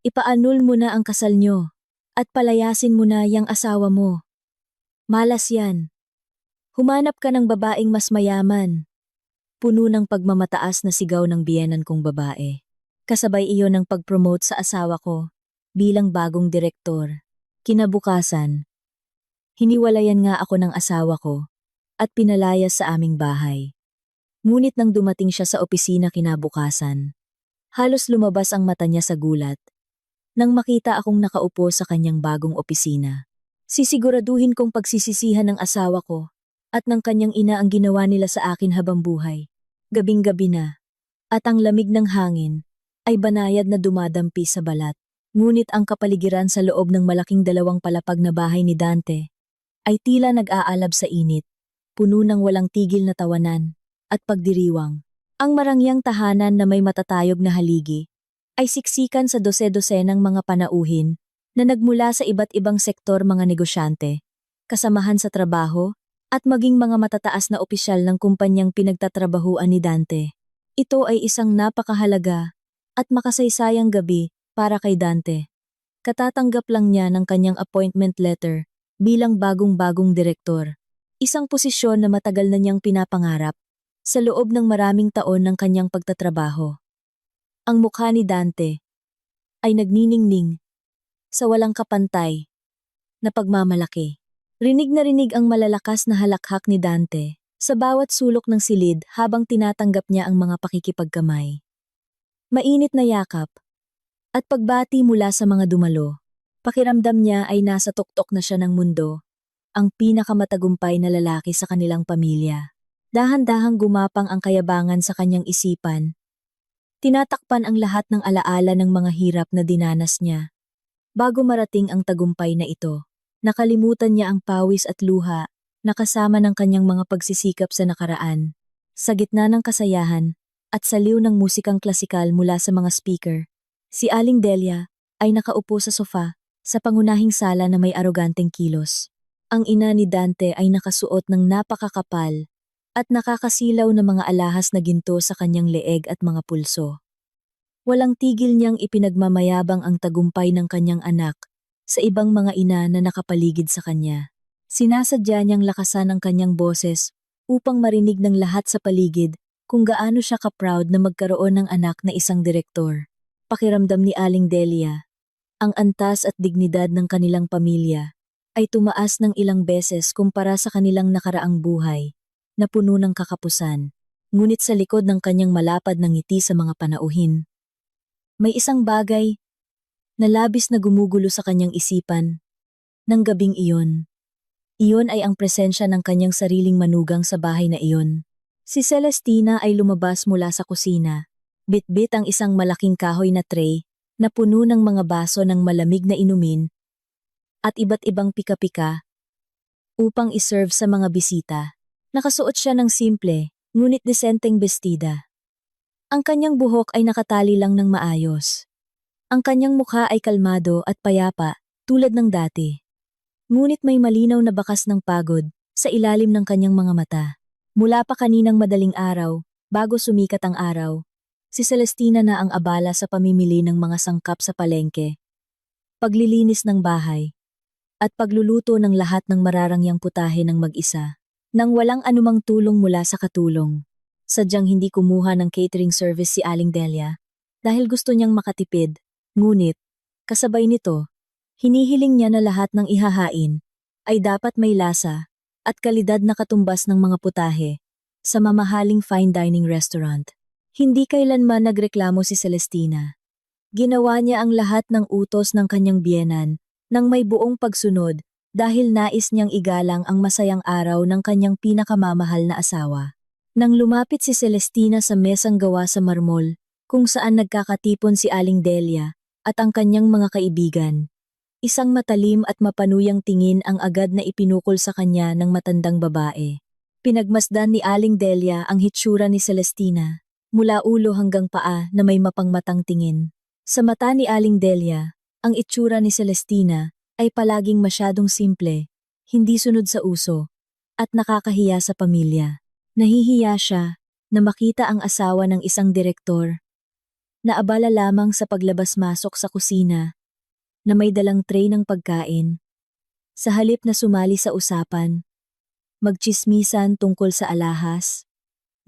Ipaanul mo na ang kasal nyo. At palayasin mo na yang asawa mo. Malas yan. Humanap ka ng babaeng mas mayaman. Puno ng pagmamataas na sigaw ng biyenan kong babae. Kasabay iyon ng pag-promote sa asawa ko bilang bagong direktor. Kinabukasan, hiniwalayan nga ako ng asawa ko at pinalayas sa aming bahay. Ngunit nang dumating siya sa opisina kinabukasan, halos lumabas ang mata niya sa gulat nang makita akong nakaupo sa kanyang bagong opisina. Sisiguraduhin kong pagsisisihan ng asawa ko at ng kanyang ina ang ginawa nila sa akin habang buhay. Gabing-gabi na, at ang lamig ng hangin ay banayad na dumadampi sa balat. Ngunit ang kapaligiran sa loob ng malaking dalawang palapag na bahay ni Dante ay tila nag-aalab sa init, puno ng walang tigil na tawanan at pagdiriwang. Ang marangyang tahanan na may matatayog na haligi ay siksikan sa dose-dosenang mga panauhin na nagmula sa iba't ibang sektor, mga negosyante, kasamahan sa trabaho, at maging mga matataas na opisyal ng kumpanyang pinagtatrabahuan ni Dante. Ito ay isang napakahalaga at makasaysayang gabi para kay Dante. Katatanggap lang niya ng kanyang appointment letter bilang bagong-bagong direktor. Isang posisyon na matagal na niyang pinapangarap sa loob ng maraming taon ng kanyang pagtatrabaho. Ang mukha ni Dante ay nagniningning sa walang kapantay na pagmamalaki. Rinig na rinig ang malalakas na halakhak ni Dante sa bawat sulok ng silid habang tinatanggap niya ang mga pakikipagkamay. Mainit na yakap at pagbati mula sa mga dumalo. Pakiramdam niya ay nasa tuktok na siya ng mundo, ang pinakamatagumpay na lalaki sa kanilang pamilya. Dahan-dahang gumapang ang kayabangan sa kanyang isipan. Tinatakpan ang lahat ng alaala ng mga hirap na dinanas niya. Bago marating ang tagumpay na ito, nakalimutan niya ang pawis at luha na kasama ng kanyang mga pagsisikap sa nakaraan. Sa gitna ng kasayahan at saliw ng musikang klasikal mula sa mga speaker, si Aling Delia ay nakaupo sa sofa sa pangunahing sala na may aroganteng kilos. Ang ina ni Dante ay nakasuot ng napakakapal at nakakasilaw na mga alahas na ginto sa kanyang leeg at mga pulso. Walang tigil niyang ipinagmamayabang ang tagumpay ng kanyang anak sa ibang mga ina na nakapaligid sa kanya. Sinasadya niyang lakasan ang kanyang boses upang marinig ng lahat sa paligid kung gaano siya ka-proud na magkaroon ng anak na isang direktor. Pakiramdam ni Aling Delia, ang antas at dignidad ng kanilang pamilya ay tumaas ng ilang beses kumpara sa kanilang nakaraang buhay na puno ng kakapusan. Ngunit sa likod ng kanyang malapad na ngiti sa mga panauhin, may isang bagay na labis na gumugulo sa kanyang isipan. Nang gabing iyon, iyon ay ang presensya ng kanyang sariling manugang sa bahay na iyon. Si Celestina ay lumabas mula sa kusina. Bitbit ang isang malaking kahoy na tray na puno ng mga baso ng malamig na inumin at iba't ibang pika-pika upang iserve sa mga bisita. Nakasuot siya ng simple, ngunit desenteng bestida. Ang kanyang buhok ay nakatali lang ng maayos. Ang kanyang mukha ay kalmado at payapa, tulad ng dati. Ngunit may malinaw na bakas ng pagod sa ilalim ng kanyang mga mata. Mula pa kaninang madaling araw, bago sumikat ang araw, si Celestina na ang abala sa pamimili ng mga sangkap sa palengke, paglilinis ng bahay, at pagluluto ng lahat ng mararangyang putahe ng mag-isa. Nang walang anumang tulong mula sa katulong, sadyang hindi kumuha ng catering service si Aling Delia dahil gusto niyang makatipid. Ngunit, kasabay nito, hinihiling niya na lahat ng ihahain ay dapat may lasa at kalidad na katumbas ng mga putahe sa mamahaling fine dining restaurant. Hindi kailanman nagreklamo si Celestina. Ginawa niya ang lahat ng utos ng kanyang biyenan nang may buong pagsunod dahil nais niyang igalang ang masayang araw ng kanyang pinakamamahal na asawa. Nang lumapit si Celestina sa mesang gawa sa marmol, kung saan nagkakatipon si Aling Delia at ang kanyang mga kaibigan, isang matalim at mapanuyang tingin ang agad na ipinukol sa kanya ng matandang babae. Pinagmasdan ni Aling Delia ang hitsura ni Celestina, mula ulo hanggang paa na may mapangmatang tingin. Sa mata ni Aling Delia, ang itsura ni Celestina ay palaging masyadong simple, hindi sunod sa uso, at nakakahiya sa pamilya. Nahihiya siya na makita ang asawa ng isang direktor naabala lamang sa paglabas-masok sa kusina na may dalang tray ng pagkain. Sa halip na sumali sa usapan, magtsismisan tungkol sa alahas,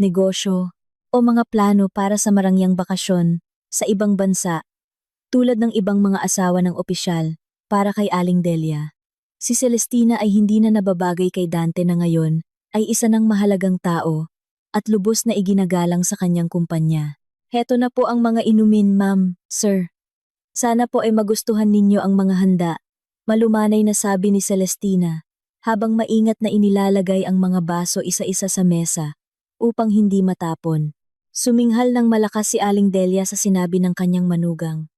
negosyo, o mga plano para sa marangyang bakasyon sa ibang bansa, tulad ng ibang mga asawa ng opisyal para kay Aling Delia. Si Celestina ay hindi na nababagay kay Dante na ngayon ay isa ng mahalagang tao at lubos na iginagalang sa kanyang kumpanya. Heto na po ang mga inumin, ma'am, sir. Sana po ay magustuhan ninyo ang mga handa, malumanay na sabi ni Celestina, habang maingat na inilalagay ang mga baso isa-isa sa mesa upang hindi matapon. Suminghal ng malakas si Aling Delia sa sinabi ng kanyang manugang.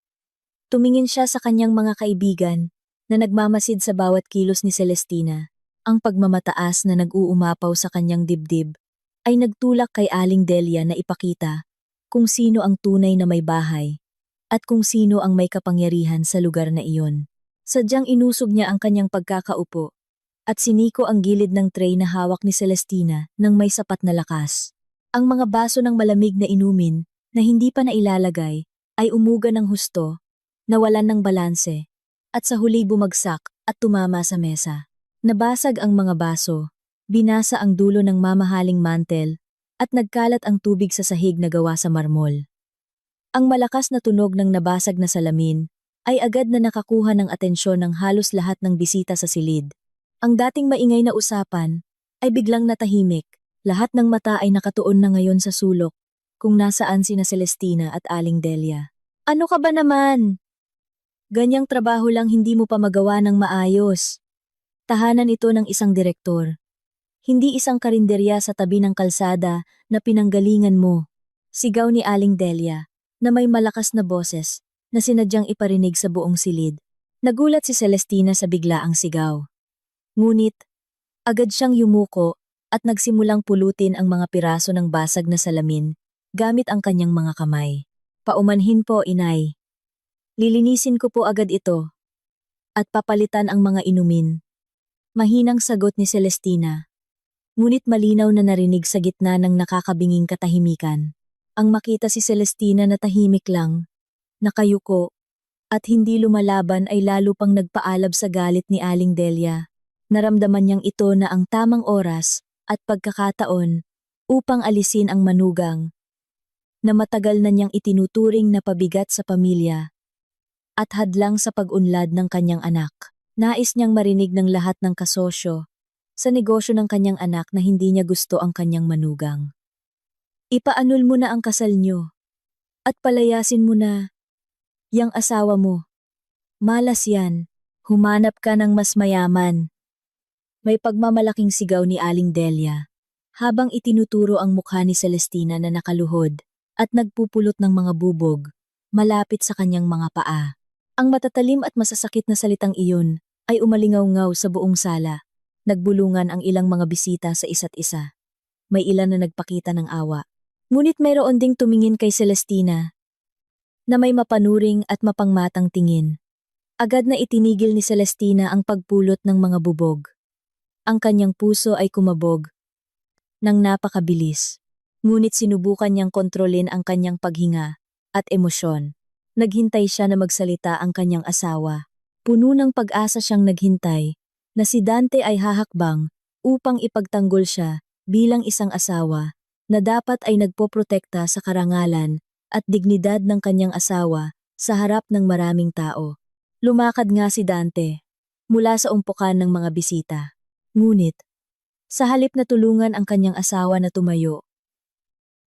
Tumingin siya sa kanyang mga kaibigan na nagmamasid sa bawat kilos ni Celestina. Ang pagmamataas na nag-uumapaw sa kanyang dibdib ay nagtulak kay Aling Delia na ipakita kung sino ang tunay na may bahay at kung sino ang may kapangyarihan sa lugar na iyon. Sadyang inusog niya ang kanyang pagkakaupo at siniko ang gilid ng tray na hawak ni Celestina ng may sapat na lakas. Ang mga baso ng malamig na inumin na hindi pa nailalagay ay umuga ng husto, nawalan ng balanse, at sa huli bumagsak at tumama sa mesa. Nabasag ang mga baso, binasa ang dulo ng mamahaling mantel, at nagkalat ang tubig sa sahig na gawa sa marmol. Ang malakas na tunog ng nabasag na salamin ay agad na nakakuha ng atensyon ng halos lahat ng bisita sa silid. Ang dating maingay na usapan ay biglang natahimik. Lahat ng mata ay nakatuon na ngayon sa sulok kung nasaan sina Celestina at Aling Delia. Ano ka ba naman? Ganyang trabaho lang hindi mo pa magawa ng maayos. Tahanan ito ng isang direktor. Hindi isang karinderya sa tabi ng kalsada na pinanggalingan mo. Sigaw ni Aling Delia na may malakas na boses na sinadyang iparinig sa buong silid. Nagulat si Celestina sa biglaang sigaw. Ngunit, agad siyang yumuko at nagsimulang pulutin ang mga piraso ng basag na salamin gamit ang kanyang mga kamay. Paumanhin po, inay. Lilinisin ko po agad ito at papalitan ang mga inumin. Mahinang sagot ni Celestina. Ngunit malinaw na narinig sa gitna ng nakakabinging katahimikan. Ang makita si Celestina na tahimik lang, nakayuko, at hindi lumalaban ay lalo pang nagpaalab sa galit ni Aling Delia. Naramdaman niyang ito na ang tamang oras at pagkakataon upang alisin ang manugang na matagal na niyang itinuturing na pabigat sa pamilya at hadlang sa pag-unlad ng kanyang anak. Nais niyang marinig ng lahat ng kasosyo sa negosyo ng kanyang anak na hindi niya gusto ang kanyang manugang. Ipaanul mo na ang kasal niyo at palayasin mo na yang asawa mo. Malas yan, humanap ka ng mas mayaman. May pagmamalaking sigaw ni Aling Delia habang itinuturo ang mukha ni Celestina na nakaluhod at nagpupulot ng mga bubog malapit sa kanyang mga paa. Ang matatalim at masasakit na salitang iyon ay umalingaw-ngaw sa buong sala. Nagbulungan ang ilang mga bisita sa isa't isa. May ilan na nagpakita ng awa. Ngunit mayroon ding tumingin kay Celestina na may mapanuring at mapangmatang tingin. Agad na itinigil ni Celestina ang pagpulot ng mga bubog. Ang kanyang puso ay kumabog nang napakabilis. Ngunit sinubukan niyang kontrolin ang kanyang paghinga at emosyon. Naghintay siya na magsalita ang kanyang asawa. Puno ng pag-asa siyang naghintay na si Dante ay hahakbang upang ipagtanggol siya bilang isang asawa na dapat ay nagpoprotekta sa karangalan at dignidad ng kanyang asawa sa harap ng maraming tao. Lumakad nga si Dante mula sa umpukan ng mga bisita. Ngunit, sa halip na tulungan ang kanyang asawa na tumayo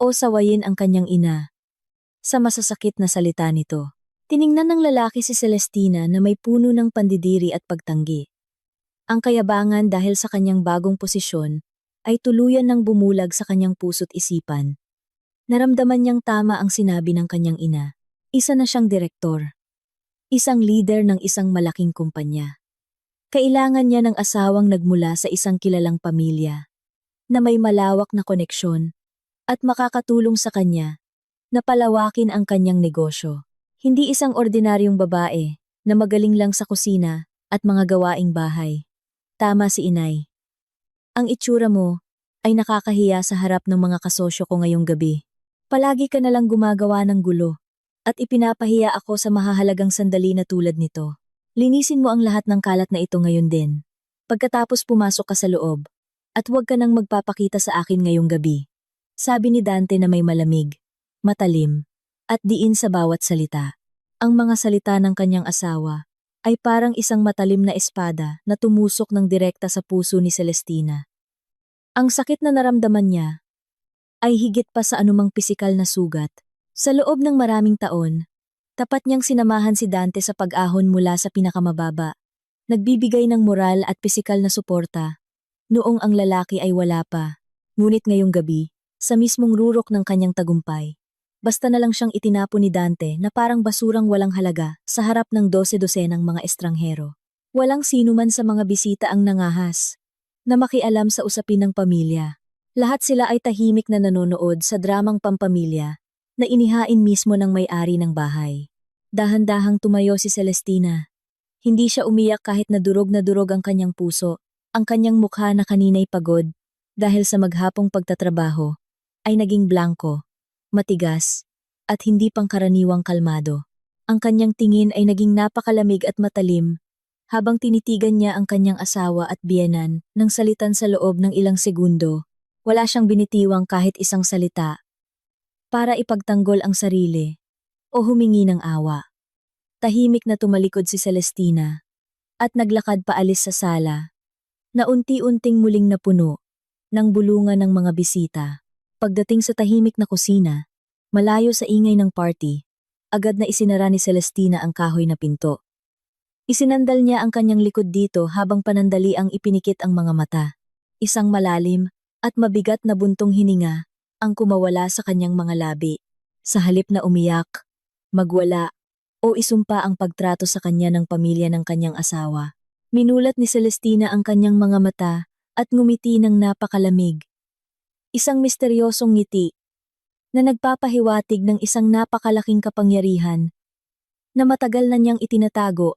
o sawayin ang kanyang ina, sa masasakit na salita nito, tiningnan ng lalaki si Celestina na may puno ng pandidiri at pagtanggi. Ang kayabangan dahil sa kanyang bagong posisyon ay tuluyan ng bumulag sa kanyang puso't isipan. Naramdaman niyang tama ang sinabi ng kanyang ina. Isa na siyang direktor. Isang leader ng isang malaking kumpanya. Kailangan niya ng asawang nagmula sa isang kilalang pamilya na may malawak na koneksyon at makakatulong sa kanya na palawakin ang kanyang negosyo. Hindi isang ordinaryong babae na magaling lang sa kusina at mga gawaing bahay. Tama si inay. Ang itsura mo ay nakakahiya sa harap ng mga kasosyo ko ngayong gabi. Palagi ka nalang gumagawa ng gulo. At ipinapahiya ako sa mahahalagang sandali na tulad nito. Linisin mo ang lahat ng kalat na ito ngayon din. Pagkatapos pumasok ka sa loob. At huwag ka nang magpapakita sa akin ngayong gabi. Sabi ni Dante na may malamig, matalim, at diin sa bawat salita. Ang mga salita ng kanyang asawa ay parang isang matalim na espada na tumusok ng direkta sa puso ni Celestina. Ang sakit na naramdaman niya ay higit pa sa anumang pisikal na sugat. Sa loob ng maraming taon, tapat niyang sinamahan si Dante sa pag-ahon mula sa pinakamababa, nagbibigay ng moral at pisikal na suporta, noong ang lalaki ay wala pa. Ngunit ngayong gabi, sa mismong rurok ng kanyang tagumpay, basta na lang siyang itinapon ni Dante na parang basurang walang halaga sa harap ng 12-dosenang mga estranghero. Walang sino man sa mga bisita ang nangahas na makialam sa usapin ng pamilya. Lahat sila ay tahimik na nanonood sa dramang pampamilya na inihain mismo ng may-ari ng bahay. Dahan-dahang tumayo si Celestina. Hindi siya umiyak kahit na durog ang kanyang puso. Ang kanyang mukha na kanina'y pagod dahil sa maghapong pagtatrabaho ay naging blanko, matigas, at hindi pangkaraniwang kalmado. Ang kanyang tingin ay naging napakalamig at matalim habang tinitigan niya ang kanyang asawa at biyenan ng salitan sa loob ng ilang segundo. Wala siyang binitiwang kahit isang salita para ipagtanggol ang sarili o humingi ng awa. Tahimik na tumalikod si Celestina at naglakad paalis sa sala na unti-unting muling napuno ng bulungan ng mga bisita. Pagdating sa tahimik na kusina, malayo sa ingay ng party, agad na isinara ni Celestina ang kahoy na pinto. Isinandal niya ang kanyang likod dito habang panandali ang ipinikit ang mga mata. Isang malalim at mabigat na buntong hininga ang kumawala sa kanyang mga labi. Sa halip na umiyak, magwala, o isumpa ang pagtrato sa kanya ng pamilya ng kanyang asawa, minulat ni Celestina ang kanyang mga mata at ngumiti ng napakalamig. Isang misteryosong ngiti na nagpapahiwatig ng isang napakalaking kapangyarihan na matagal na niyang itinatago.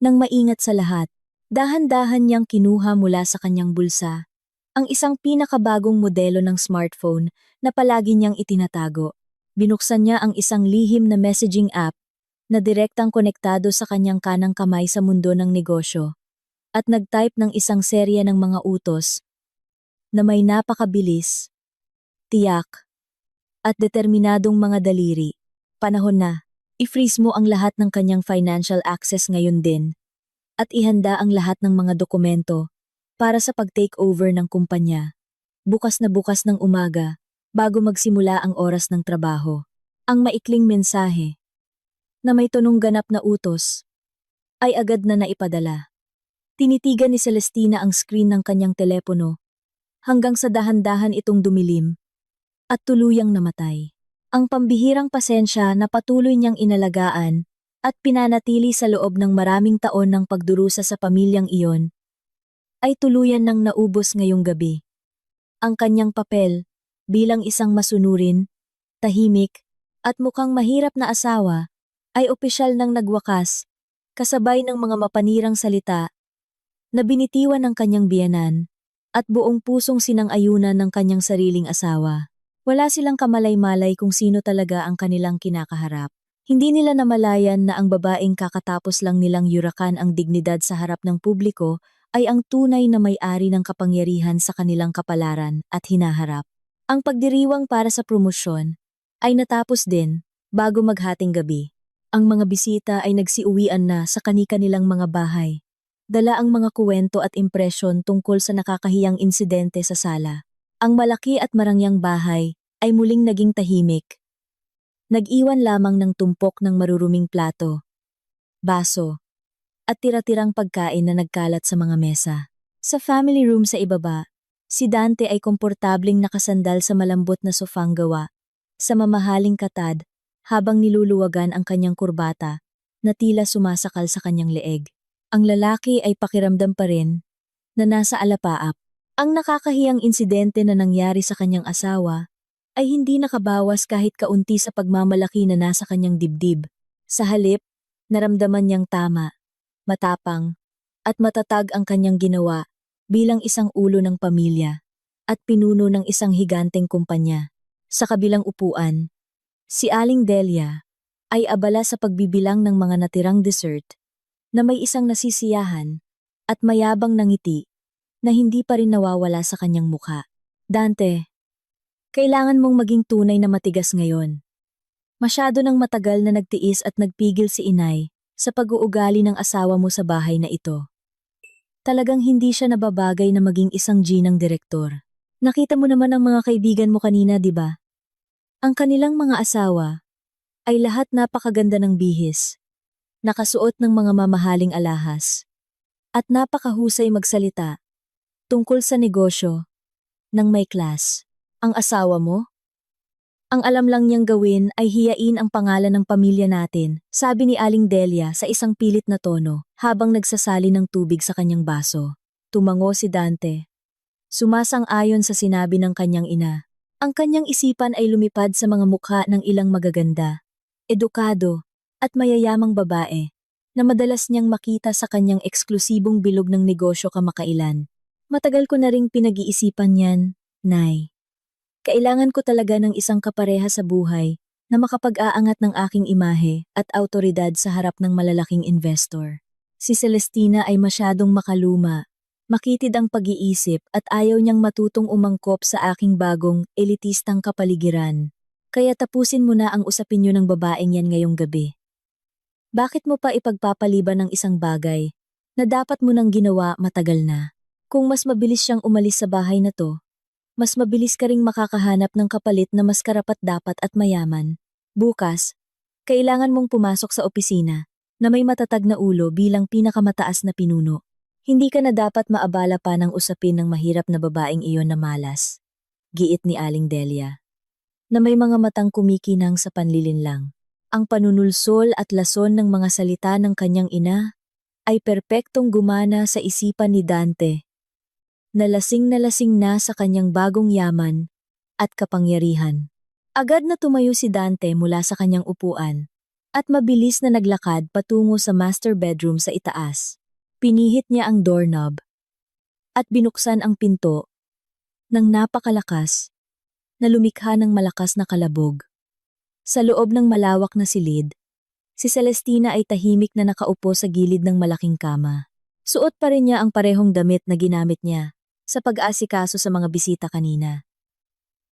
Nang maingat sa lahat, dahan-dahan niyang kinuha mula sa kanyang bulsa ang isang pinakabagong modelo ng smartphone na palagi niyang itinatago. Binuksan niya ang isang lihim na messaging app na direktang konektado sa kanyang kanang kamay sa mundo ng negosyo at nag-type ng isang serya ng mga utos na may napakabilis, tiyak, at determinadong mga daliri. Panahon na, i-freeze mo ang lahat ng kanyang financial access ngayon din at ihanda ang lahat ng mga dokumento para sa pag-takeover ng kumpanya. Bukas ng umaga, bago magsimula ang oras ng trabaho. Ang maikling mensahe na may tonong ganap na utos ay agad na naipadala. Tinitigan ni Celestina ang screen ng kanyang telepono hanggang sa dahan-dahan itong dumilim at tuluyang namatay. Ang pambihirang pasensya na patuloy niyang inalagaan at pinanatili sa loob ng maraming taon ng pagdurusa sa pamilyang iyon ay tuluyan nang naubos ngayong gabi. Ang kanyang papel bilang isang masunurin, tahimik, at mukhang mahirap na asawa ay opisyal nang nagwakas, kasabay ng mga mapanirang salita na binitiwan ng kanyang biyenan at buong pusong sinang-ayunan ng kanyang sariling asawa. Wala silang kamalay-malay kung sino talaga ang kanilang kinakaharap. Hindi nila namalayan na ang babaeng kakatapos lang nilang yurakan ang dignidad sa harap ng publiko ay ang tunay na may-ari ng kapangyarihan sa kanilang kapalaran at hinaharap. Ang pagdiriwang para sa promosyon ay natapos din bago maghating gabi. Ang mga bisita ay nagsiuwian na sa kani-kanilang mga bahay. Dala ang mga kuwento at impresyon tungkol sa nakakahiyang insidente sa sala. Ang malaki at marangyang bahay ay muling naging tahimik. Nag-iwan lamang ng tumpok ng maruruming plato, baso, at tira-tirang pagkain na nagkalat sa mga mesa. Sa family room sa ibaba, si Dante ay komportableng nakasandal sa malambot na sofang gawa, sa mamahaling katad, habang niluluwagan ang kanyang kurbata, na tila sumasakal sa kanyang leeg. Ang lalaki ay pakiramdam pa rin, na nasa alapaap. Ang nakakahiyang insidente na nangyari sa kanyang asawa, ay hindi nakabawas kahit kaunti sa pagmamalaki na nasa kanyang dibdib. Sa halip, naramdaman niyang tama, matapang, at matatag ang kanyang ginawa bilang isang ulo ng pamilya at pinuno ng isang higanteng kumpanya. Sa kabilang upuan, si Aling Delia, ay abala sa pagbibilang ng mga natirang dessert na may isang nasisiyahan at mayabang na ngiti na hindi pa rin nawawala sa kanyang mukha. Dante, kailangan mong maging tunay na matigas ngayon. Masyado nang matagal na nagtiis at nagpigil si inay sa pag-uugali ng asawa mo sa bahay na ito. Talagang hindi siya nababagay na maging isang ginang direktor. Nakita mo naman ang mga kaibigan mo kanina, di ba? Ang kanilang mga asawa ay lahat napakaganda ng bihis, nakasuot ng mga mamahaling alahas, at napakahusay magsalita tungkol sa negosyo ng may class. Ang asawa mo? Ang alam lang niyang gawin ay hiyain ang pangalan ng pamilya natin, sabi ni Aling Delia sa isang pilit na tono habang nagsasali ng tubig sa kanyang baso. Tumango si Dante. Sumasang-ayon sa sinabi ng kanyang ina. Ang kanyang isipan ay lumipad sa mga mukha ng ilang magaganda, edukado, at mayayamang babae na madalas niyang makita sa kanyang eksklusibong bilog ng negosyo kamakailan. Matagal ko na ring pinag-iisipan yan, Nay. Kailangan ko talaga ng isang kapareha sa buhay na makapag-aangat ng aking imahe at awtoridad sa harap ng malalaking investor. Si Celestina ay masyadong makaluma, makitid ang pag-iisip at ayaw niyang matutong umangkop sa aking bagong elitistang kapaligiran. Kaya tapusin mo na ang usapin niyo ng babaeng yan ngayong gabi. Bakit mo pa ipagpapaliban ng isang bagay na dapat mo nang ginawa matagal na? Kung mas mabilis siyang umalis sa bahay na to, mas mabilis ka ring makakahanap ng kapalit na mas karapat-dapat at mayaman. Bukas, kailangan mong pumasok sa opisina na may matatag na ulo bilang pinakamataas na pinuno. Hindi ka na dapat maabala pa ng usapin ng mahirap na babaeng iyon na malas. Giit ni Aling Delia, na may mga matang kumikinang sa panlilinlang. Ang panunulsol at lason ng mga salita ng kanyang ina ay perpektong gumana sa isipan ni Dante. Nalasing na sa kanyang bagong yaman at kapangyarihan. Agad na tumayo si Dante mula sa kanyang upuan at mabilis na naglakad patungo sa master bedroom sa itaas. Pinihit niya ang doorknob at binuksan ang pinto ng napakalakas na lumikha ng malakas na kalabog. Sa loob ng malawak na silid, si Celestina ay tahimik na nakaupo sa gilid ng malaking kama. Suot pa rin niya ang parehong damit na ginamit niya sa pag-asikaso sa mga bisita kanina.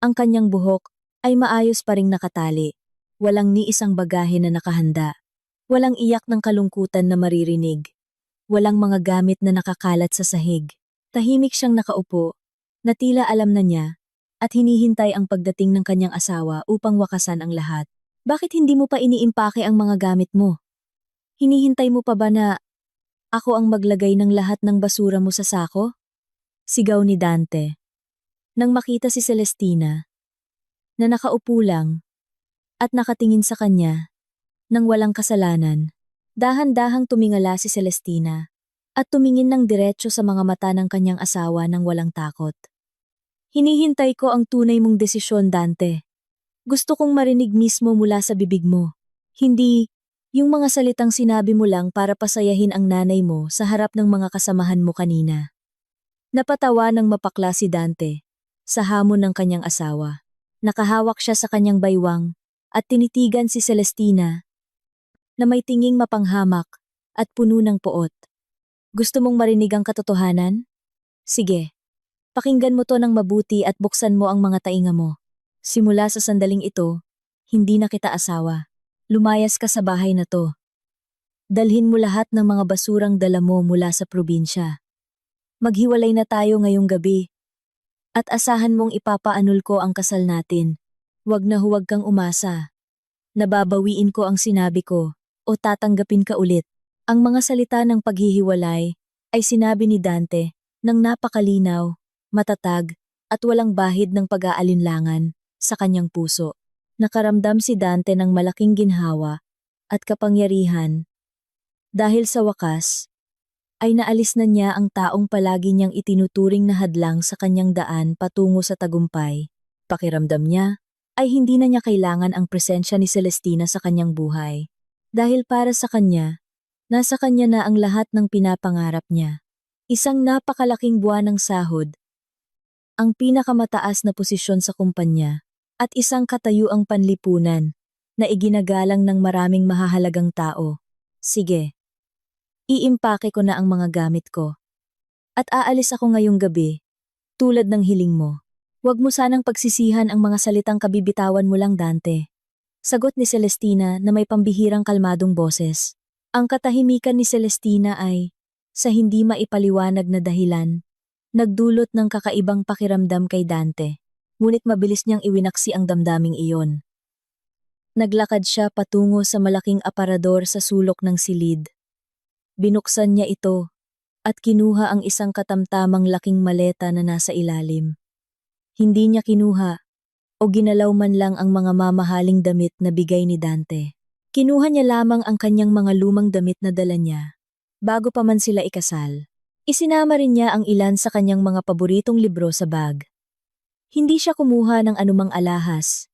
Ang kanyang buhok ay maayos pa ring nakatali, walang ni isang bagahe na nakahanda, walang iyak ng kalungkutan na maririnig, walang mga gamit na nakakalat sa sahig. Tahimik siyang nakaupo, na tila alam na niya, at hinihintay ang pagdating ng kanyang asawa upang wakasan ang lahat. Bakit hindi mo pa iniimpake ang mga gamit mo? Hinihintay mo pa ba na ako ang maglagay ng lahat ng basura mo sa sako? Sigaw ni Dante. Nang makita si Celestina, na nakaupo lang, at nakatingin sa kanya, nang walang kasalanan, dahan-dahang tumingala si Celestina, at tumingin ng diretso sa mga mata ng kanyang asawa nang walang takot. Hinihintay ko ang tunay mong desisyon, Dante. Gusto kong marinig mismo mula sa bibig mo. Hindi yung mga salitang sinabi mo lang para pasayahin ang nanay mo sa harap ng mga kasamahan mo kanina. Napatawa ng mapakla si Dante sa hamon ng kanyang asawa. Nakahawak siya sa kanyang baywang at tinitigan si Celestina na may tinging mapanghamak at puno ng poot. Gusto mong marinig ang katotohanan? Sige, pakinggan mo to ng mabuti at buksan mo ang mga tainga mo. Simula sa sandaling ito, hindi na kita asawa. Lumayas ka sa bahay na to. Dalhin mo lahat ng mga basurang dala mo mula sa probinsya. Maghiwalay na tayo ngayong gabi. At asahan mong ipapaanul ko ang kasal natin. Huwag na huwag kang umasa. Nababawiin ko ang sinabi ko o tatanggapin ka ulit. Ang mga salita ng paghihiwalay ay sinabi ni Dante ng napakalinaw, matatag at walang bahid ng pag-aalinlangan sa kanyang puso. Nakaramdam si Dante ng malaking ginhawa at kapangyarihan. Dahil sa wakas, ay naalis na niya ang taong palagi niyang itinuturing na hadlang sa kanyang daan patungo sa tagumpay. Pakiramdam niya ay hindi na niya kailangan ang presensya ni Celestina sa kanyang buhay. Dahil para sa kanya, nasa kanya na ang lahat ng pinapangarap niya. Isang napakalaking buwan ng sahod, ang pinakamataas na posisyon sa kumpanya, at isang katayuang panlipunan na iginagalang ng maraming mahahalagang tao. Sige, iimpake ko na ang mga gamit ko. At aalis ako ngayong gabi, tulad ng hiling mo. Huwag mo sanang pagsisihan ang mga salitang kabibitawan mo lang, Dante. Sagot ni Celestina na may pambihirang kalmadong boses. Ang katahimikan ni Celestina ay, sa hindi maipaliwanag na dahilan, nagdulot ng kakaibang pakiramdam kay Dante. Ngunit mabilis niyang iwinaksi ang damdaming iyon. Naglakad siya patungo sa malaking aparador sa sulok ng silid. Binuksan niya ito at kinuha ang isang katamtamang laking maleta na nasa ilalim. Hindi niya kinuha o ginalaw man lang ang mga mamahaling damit na bigay ni Dante. Kinuha niya lamang ang kanyang mga lumang damit na dala niya. Bago pa man sila ikasal, isinama rin niya ang ilan sa kanyang mga paboritong libro sa bag. Hindi siya kumuha ng anumang alahas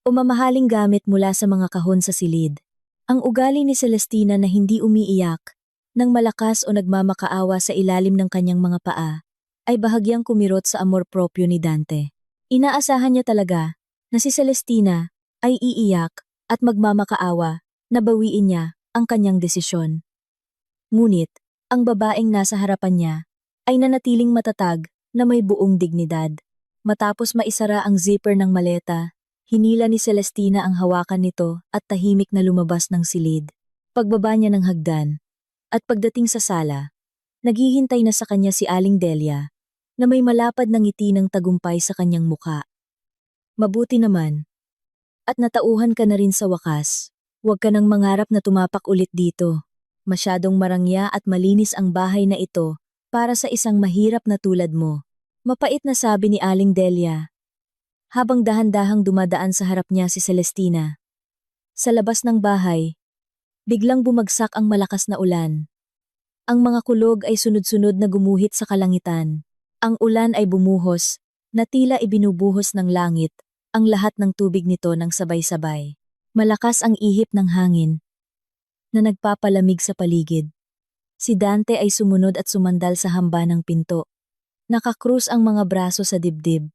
o mamahaling gamit mula sa mga kahon sa silid. Ang ugali ni Celestina na hindi umiiyak nang malakas o nagmamakaawa sa ilalim ng kanyang mga paa ay bahagyang kumirot sa amor propyo ni Dante. Inaasahan niya talaga na si Celestina ay iiyak at magmamakaawa na bawiin niya ang kanyang desisyon. Ngunit, ang babaeng nasa harapan niya ay nanatiling matatag na may buong dignidad. Matapos maisara ang zipper ng maleta, hinila ni Celestina ang hawakan nito at tahimik na lumabas ng silid. Pagbaba niya ng hagdan, at pagdating sa sala, naghihintay na sa kanya si Aling Delia, na may malapad na ngiti ng tagumpay sa kanyang muka. Mabuti naman. At natauhan ka na rin sa wakas. Huwag ka nang mangarap na tumapak ulit dito. Masyadong marangya at malinis ang bahay na ito para sa isang mahirap na tulad mo. Mapait na sabi ni Aling Delia, habang dahan-dahang dumadaan sa harap niya si Celestina. Sa labas ng bahay, biglang bumagsak ang malakas na ulan. Ang mga kulog ay sunod-sunod na gumuhit sa kalangitan. Ang ulan ay bumuhos, na tila ibinubuhos ng langit, ang lahat ng tubig nito ng sabay-sabay. Malakas ang ihip ng hangin, na nagpapalamig sa paligid. Si Dante ay sumunod at sumandal sa hamba ng pinto. Nakakrus ang mga braso sa dibdib.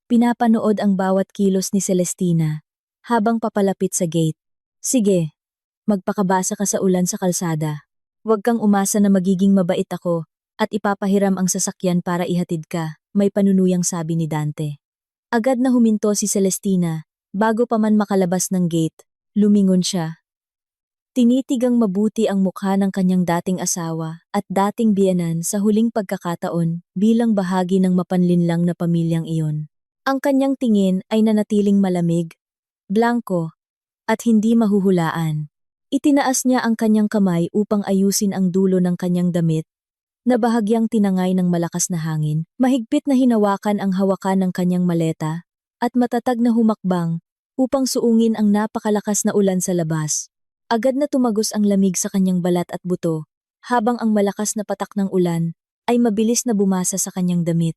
Pinapanood ang bawat kilos ni Celestina, habang papalapit sa gate. Sige, magpakabasa ka sa ulan sa kalsada. Huwag kang umasa na magiging mabait ako, at ipapahiram ang sasakyan para ihatid ka, may panunuyang sabi ni Dante. Agad na huminto si Celestina, bago pa man makalabas ng gate, lumingon siya. Tinitigang mabuti ang mukha ng kanyang dating asawa at dating biyenan sa huling pagkakataon bilang bahagi ng mapanlinlang na pamilyang iyon. Ang kanyang tingin ay nanatiling malamig, blanko, at hindi mahuhulaan. Itinaas niya ang kanyang kamay upang ayusin ang dulo ng kanyang damit, na bahagyang tinangay ng malakas na hangin. Mahigpit na hinawakan ang hawakan ng kanyang maleta, at matatag na humakbang upang suungin ang napakalakas na ulan sa labas. Agad na tumagos ang lamig sa kanyang balat at buto, habang ang malakas na patak ng ulan ay mabilis na bumasa sa kanyang damit.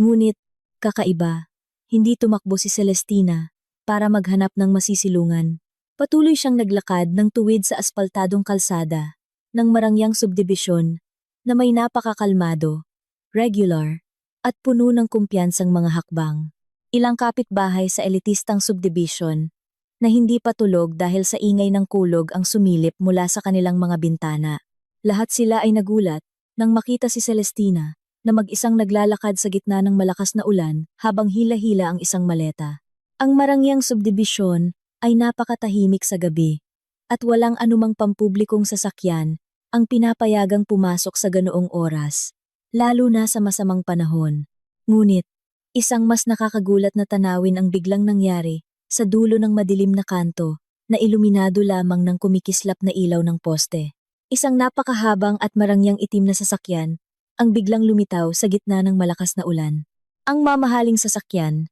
Ngunit, kakaiba, hindi tumakbo si Celestina para maghanap ng masisilungan. Patuloy siyang naglakad ng tuwid sa aspaltadong kalsada ng marangyang subdibisyon na may napakakalmado, regular, at puno ng kumpiyansang mga hakbang. Ilang kapitbahay sa elitistang subdivision na hindi patulog dahil sa ingay ng kulog ang sumilip mula sa kanilang mga bintana. Lahat sila ay nagulat nang makita si Celestina na mag-isang naglalakad sa gitna ng malakas na ulan habang hila-hila ang isang maleta. Ang marangyang subdibisyon ay napakatahimik sa gabi at walang anumang pampublikong sasakyan ang pinapayagang pumasok sa ganoong oras, lalo na sa masamang panahon. Ngunit, isang mas nakakagulat na tanawin ang biglang nangyari sa dulo ng madilim na kanto na iluminado lamang ng kumikislap na ilaw ng poste. Isang napakahabang at marangyang itim na sasakyan ang biglang lumitaw sa gitna ng malakas na ulan. Ang mamahaling sasakyan,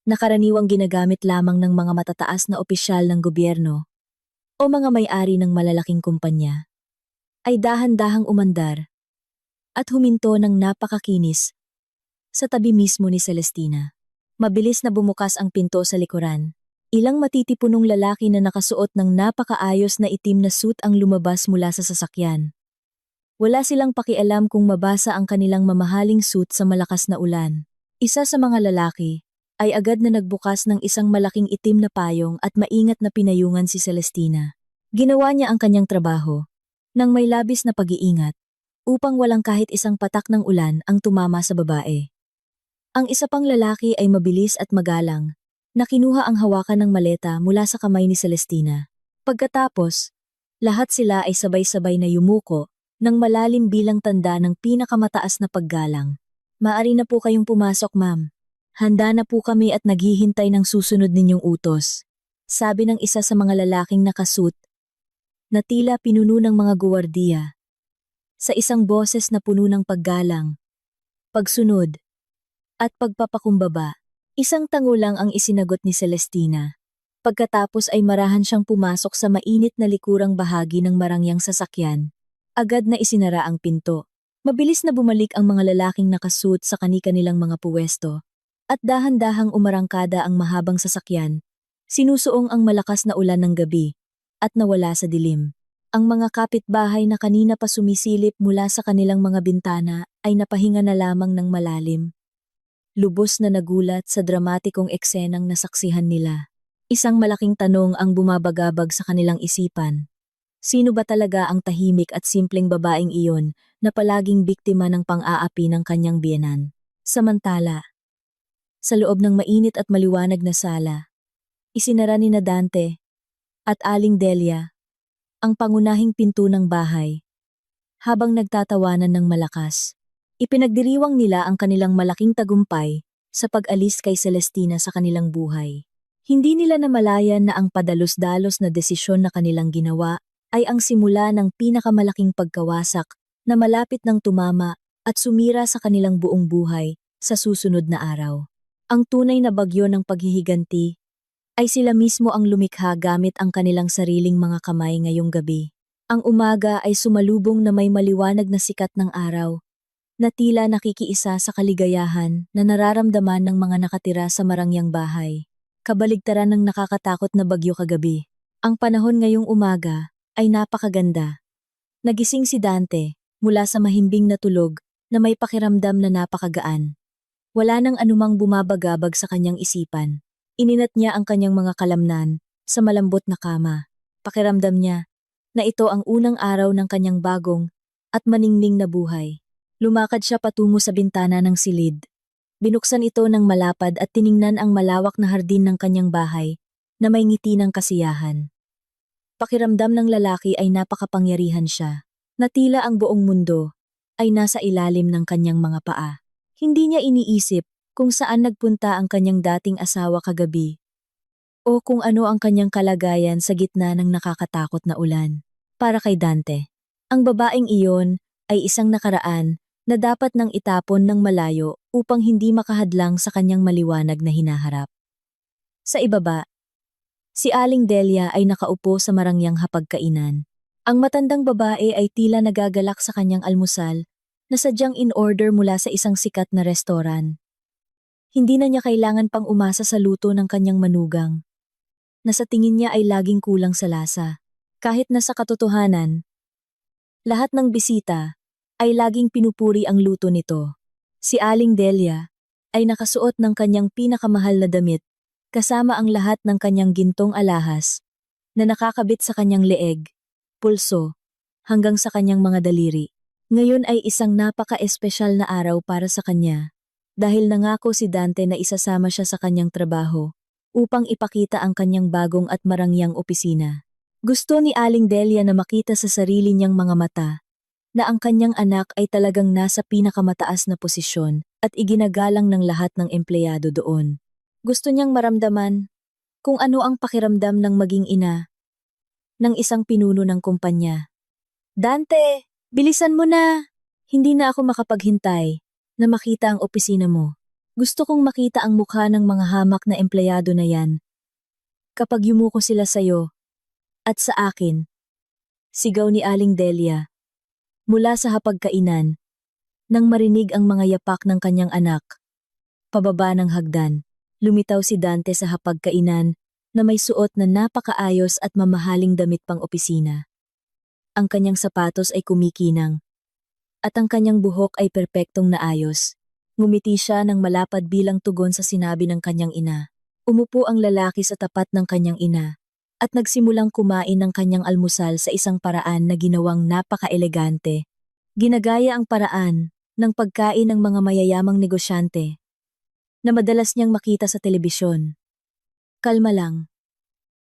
na karaniwang ginagamit lamang ng mga matataas na opisyal ng gobyerno o mga may-ari ng malalaking kumpanya, ay dahan-dahang umandar at huminto ng napakakinis sa tabi mismo ni Celestina. Mabilis na bumukas ang pinto sa likuran. Ilang matitipunong lalaki na nakasuot ng napakaayos na itim na suit ang lumabas mula sa sasakyan. Wala silang pakialam kung mabasa ang kanilang mamahaling suit sa malakas na ulan. Isa sa mga lalaki ay agad na nagbukas ng isang malaking itim na payong at maingat na pinayungan si Celestina. Ginawa niya ang kanyang trabaho, nang may labis na pag-iingat, upang walang kahit isang patak ng ulan ang tumama sa babae. Ang isa pang lalaki ay mabilis at magalang, na kinuha ang hawakan ng maleta mula sa kamay ni Celestina. Pagkatapos, lahat sila ay sabay-sabay na yumuko ng malalim bilang tanda ng pinakamataas na paggalang. Maari na po kayong pumasok, ma'am. Handa na po kami at naghihintay ng susunod ninyong utos, sabi ng isa sa mga lalaking nakasuit, na tila pinuno ng mga guwardiya. Sa isang boses na puno ng paggalang, pagsunod, at pagpapakumbaba, isang tango lang ang isinagot ni Celestina. Pagkatapos ay marahan siyang pumasok sa mainit na likurang bahagi ng marangyang sasakyan. Agad na isinara ang pinto. Mabilis na bumalik ang mga lalaking nakasuit sa kani-kanilang mga puwesto. At dahan-dahang umarangkada ang mahabang sasakyan, sinusuong ang malakas na ulan ng gabi, at nawala sa dilim. Ang mga kapitbahay na kanina pa sumisilip mula sa kanilang mga bintana ay napahinga na lamang ng malalim. Lubos na nagulat sa dramatikong eksenang nasaksihan nila. Isang malaking tanong ang bumabagabag sa kanilang isipan. Sino ba talaga ang tahimik at simpleng babaeng iyon na palaging biktima ng pang-aapi ng kanyang biyenan? Samantala, sa loob ng mainit at maliwanag na sala, isinara ni na Dante at Aling Delia ang pangunahing pinto ng bahay. Habang nagtatawanan ng malakas, ipinagdiriwang nila ang kanilang malaking tagumpay sa pag-alis kay Celestina sa kanilang buhay. Hindi nila namalayan na ang padalos-dalos na desisyon na kanilang ginawa ay ang simula ng pinakamalaking pagkawasak na malapit ng tumama at sumira sa kanilang buong buhay sa susunod na araw. Ang tunay na bagyo ng paghihiganti ay sila mismo ang lumikha gamit ang kanilang sariling mga kamay ngayong gabi. Ang umaga ay sumalubong na may maliwanag na sikat ng araw, na tila nakikiisa sa kaligayahan na nararamdaman ng mga nakatira sa marangyang bahay. Kabaligtaran ng nakakatakot na bagyo kagabi. Ang panahon ngayong umaga ay napakaganda. Nagising si Dante mula sa mahimbing na tulog na may pakiramdam na napakagaan. Wala nang anumang bumabagabag sa kanyang isipan. Ininat niya ang kanyang mga kalamnan sa malambot na kama. Pakiramdam niya na ito ang unang araw ng kanyang bagong at maningning na buhay. Lumakad siya patungo sa bintana ng silid. Binuksan ito ng malapad at tiningnan ang malawak na hardin ng kanyang bahay na may ngiti ng kasiyahan. Pakiramdam ng lalaki ay napakapangyarihan siya, na tila ang buong mundo ay nasa ilalim ng kanyang mga paa. Hindi niya iniisip kung saan nagpunta ang kanyang dating asawa kagabi o kung ano ang kanyang kalagayan sa gitna ng nakakatakot na ulan. Para kay Dante, ang babaeng iyon ay isang nakaraan na dapat nang itapon ng malayo upang hindi makahadlang sa kanyang maliwanag na hinaharap. Sa ibaba, si Aling Delia ay nakaupo sa marangyang hapagkainan. Ang matandang babae ay tila nagagalak sa kanyang almusal na sadyang in-order mula sa isang sikat na restoran. Hindi na niya kailangan pang umasa sa luto ng kanyang manugang, na sa tingin niya ay laging kulang sa lasa. Kahit na sa katotohanan, lahat ng bisita ay laging pinupuri ang luto nito. Si Aling Delia ay nakasuot ng kanyang pinakamahal na damit, kasama ang lahat ng kanyang gintong alahas, na nakakabit sa kanyang leeg, pulso, hanggang sa kanyang mga daliri. Ngayon ay isang napaka-espesyal na araw para sa kanya, dahil nangako si Dante na isasama siya sa kanyang trabaho upang ipakita ang kanyang bagong at marangyang opisina. Gusto ni Aling Delia na makita sa sarili niyang mga mata na ang kanyang anak ay talagang nasa pinakamataas na posisyon at iginagalang ng lahat ng empleyado doon. Gusto niyang maramdaman kung ano ang pakiramdam ng maging ina ng isang pinuno ng kumpanya. Dante! Bilisan mo na! Hindi na ako makapaghintay na makita ang opisina mo. Gusto kong makita ang mukha ng mga hamak na empleyado na yan kapag yumuko sila sa'yo at sa akin. Sigaw ni Aling Delia mula sa hapagkainan nang marinig ang mga yapak ng kanyang anak. Pababa ng hagdan, lumitaw si Dante sa hapagkainan na may suot na napakaayos at mamahaling damit pang opisina. Ang kanyang sapatos ay kumikinang, at ang kanyang buhok ay perpektong naayos. Ngumiti siya ng malapad bilang tugon sa sinabi ng kanyang ina. Umupo ang lalaki sa tapat ng kanyang ina at nagsimulang kumain ng kanyang almusal sa isang paraan na ginawang napaka-elegante. Ginagaya ang paraan ng pagkain ng mga mayayamang negosyante na madalas niyang makita sa telebisyon. Kalma lang.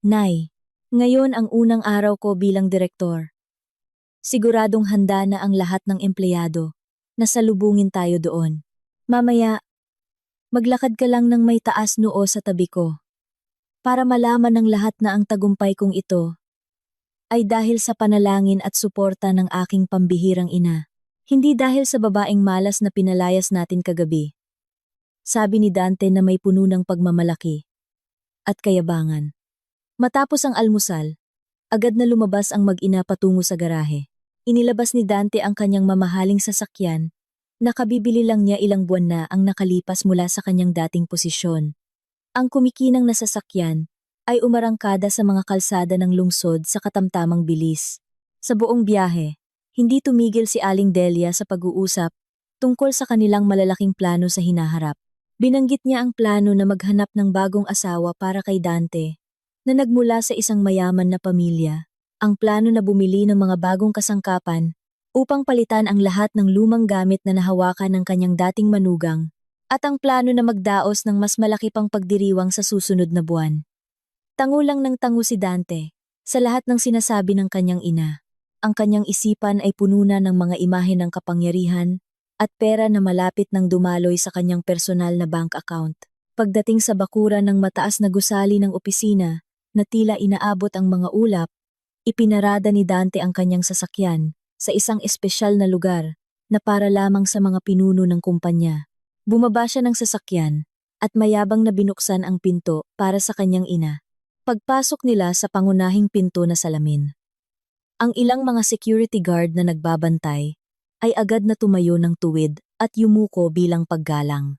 Nay, ngayon ang unang araw ko bilang direktor. Siguradong handa na ang lahat ng empleyado. Nasalubungin tayo doon. Mamaya, maglakad ka lang ng may taas noo sa tabi ko. Para malaman ng lahat na ang tagumpay kong ito ay dahil sa panalangin at suporta ng aking pambihirang ina. Hindi dahil sa babaeng malas na pinalayas natin kagabi. Sabi ni Dante na may puno ng pagmamalaki at kayabangan. Matapos ang almusal, agad na lumabas ang mag-ina patungo sa garahe. Inilabas ni Dante ang kanyang mamahaling sasakyan. Nakabibili lang niya ilang buwan na ang nakalipas mula sa kanyang dating posisyon. Ang kumikinang na sasakyan ay umarangkada sa mga kalsada ng lungsod sa katamtamang bilis. Sa buong biyahe, hindi tumigil si Aling Delia sa pag-uusap tungkol sa kanilang malalaking plano sa hinaharap. Binanggit niya ang plano na maghanap ng bagong asawa para kay Dante, na nagmula sa isang mayaman na pamilya. Ang plano na bumili ng mga bagong kasangkapan upang palitan ang lahat ng lumang gamit na nahawakan ng kanyang dating manugang, at ang plano na magdaos ng mas malaki pang pagdiriwang sa susunod na buwan. Tango lang ng tango si Dante sa lahat ng sinasabi ng kanyang ina. Ang kanyang isipan ay puno na ng mga imahe ng kapangyarihan at pera na malapit ng dumaloy sa kanyang personal na bank account. Pagdating sa bakuran ng mataas na gusali ng opisina na tila inaabot ang mga ulap, ipinarada ni Dante ang kanyang sasakyan sa isang espesyal na lugar na para lamang sa mga pinuno ng kumpanya. Bumaba siya ng sasakyan at mayabang na binuksan ang pinto para sa kanyang ina. Pagpasok nila sa pangunahing pinto na salamin, ang ilang mga security guard na nagbabantay ay agad na tumayo ng tuwid at yumuko bilang paggalang.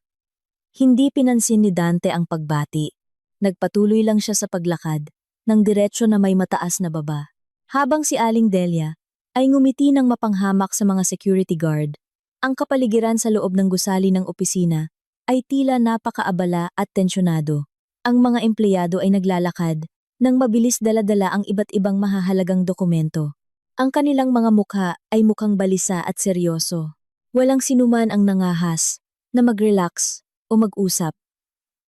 Hindi pinansin ni Dante ang pagbati. Nagpatuloy lang siya sa paglakad ng diretsyo na may mataas na baba. Habang si Aling Delia ay ngumiti ng mapanghamak sa mga security guard, ang kapaligiran sa loob ng gusali ng opisina ay tila napakaabala at tensyonado. Ang mga empleyado ay naglalakad nang mabilis dala-dala ang iba't ibang mahahalagang dokumento. Ang kanilang mga mukha ay mukhang balisa at seryoso. Walang sinuman ang nangahas na mag-relax o mag-usap.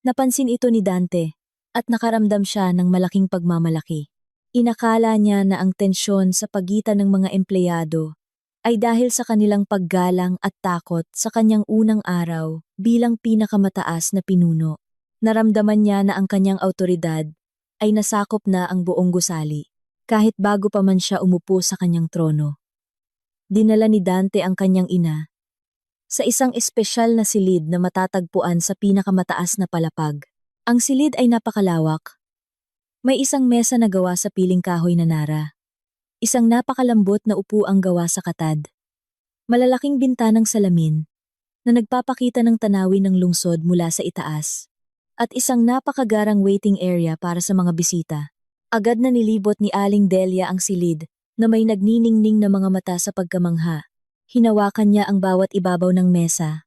Napansin ito ni Dante at nakaramdam siya ng malaking pagmamalaki. Inakala niya na ang tensyon sa pagitan ng mga empleyado ay dahil sa kanilang paggalang at takot sa kanyang unang araw bilang pinakamataas na pinuno. Naramdaman niya na ang kanyang awtoridad ay nasakop na ang buong gusali, kahit bago pa man siya umupo sa kanyang trono. Dinala ni Dante ang kanyang ina sa isang espesyal na silid na matatagpuan sa pinakamataas na palapag. Ang silid ay napakalawak. May isang mesa na gawa sa piling kahoy na nara. Isang napakalambot na upuang gawa sa katad. Malalaking bintanang salamin na nagpapakita ng tanawin ng lungsod mula sa itaas. At isang napakagarang waiting area para sa mga bisita. Agad na nilibot ni Aling Delia ang silid na may nagniningning na mga mata sa pagkamangha. Hinawakan niya ang bawat ibabaw ng mesa.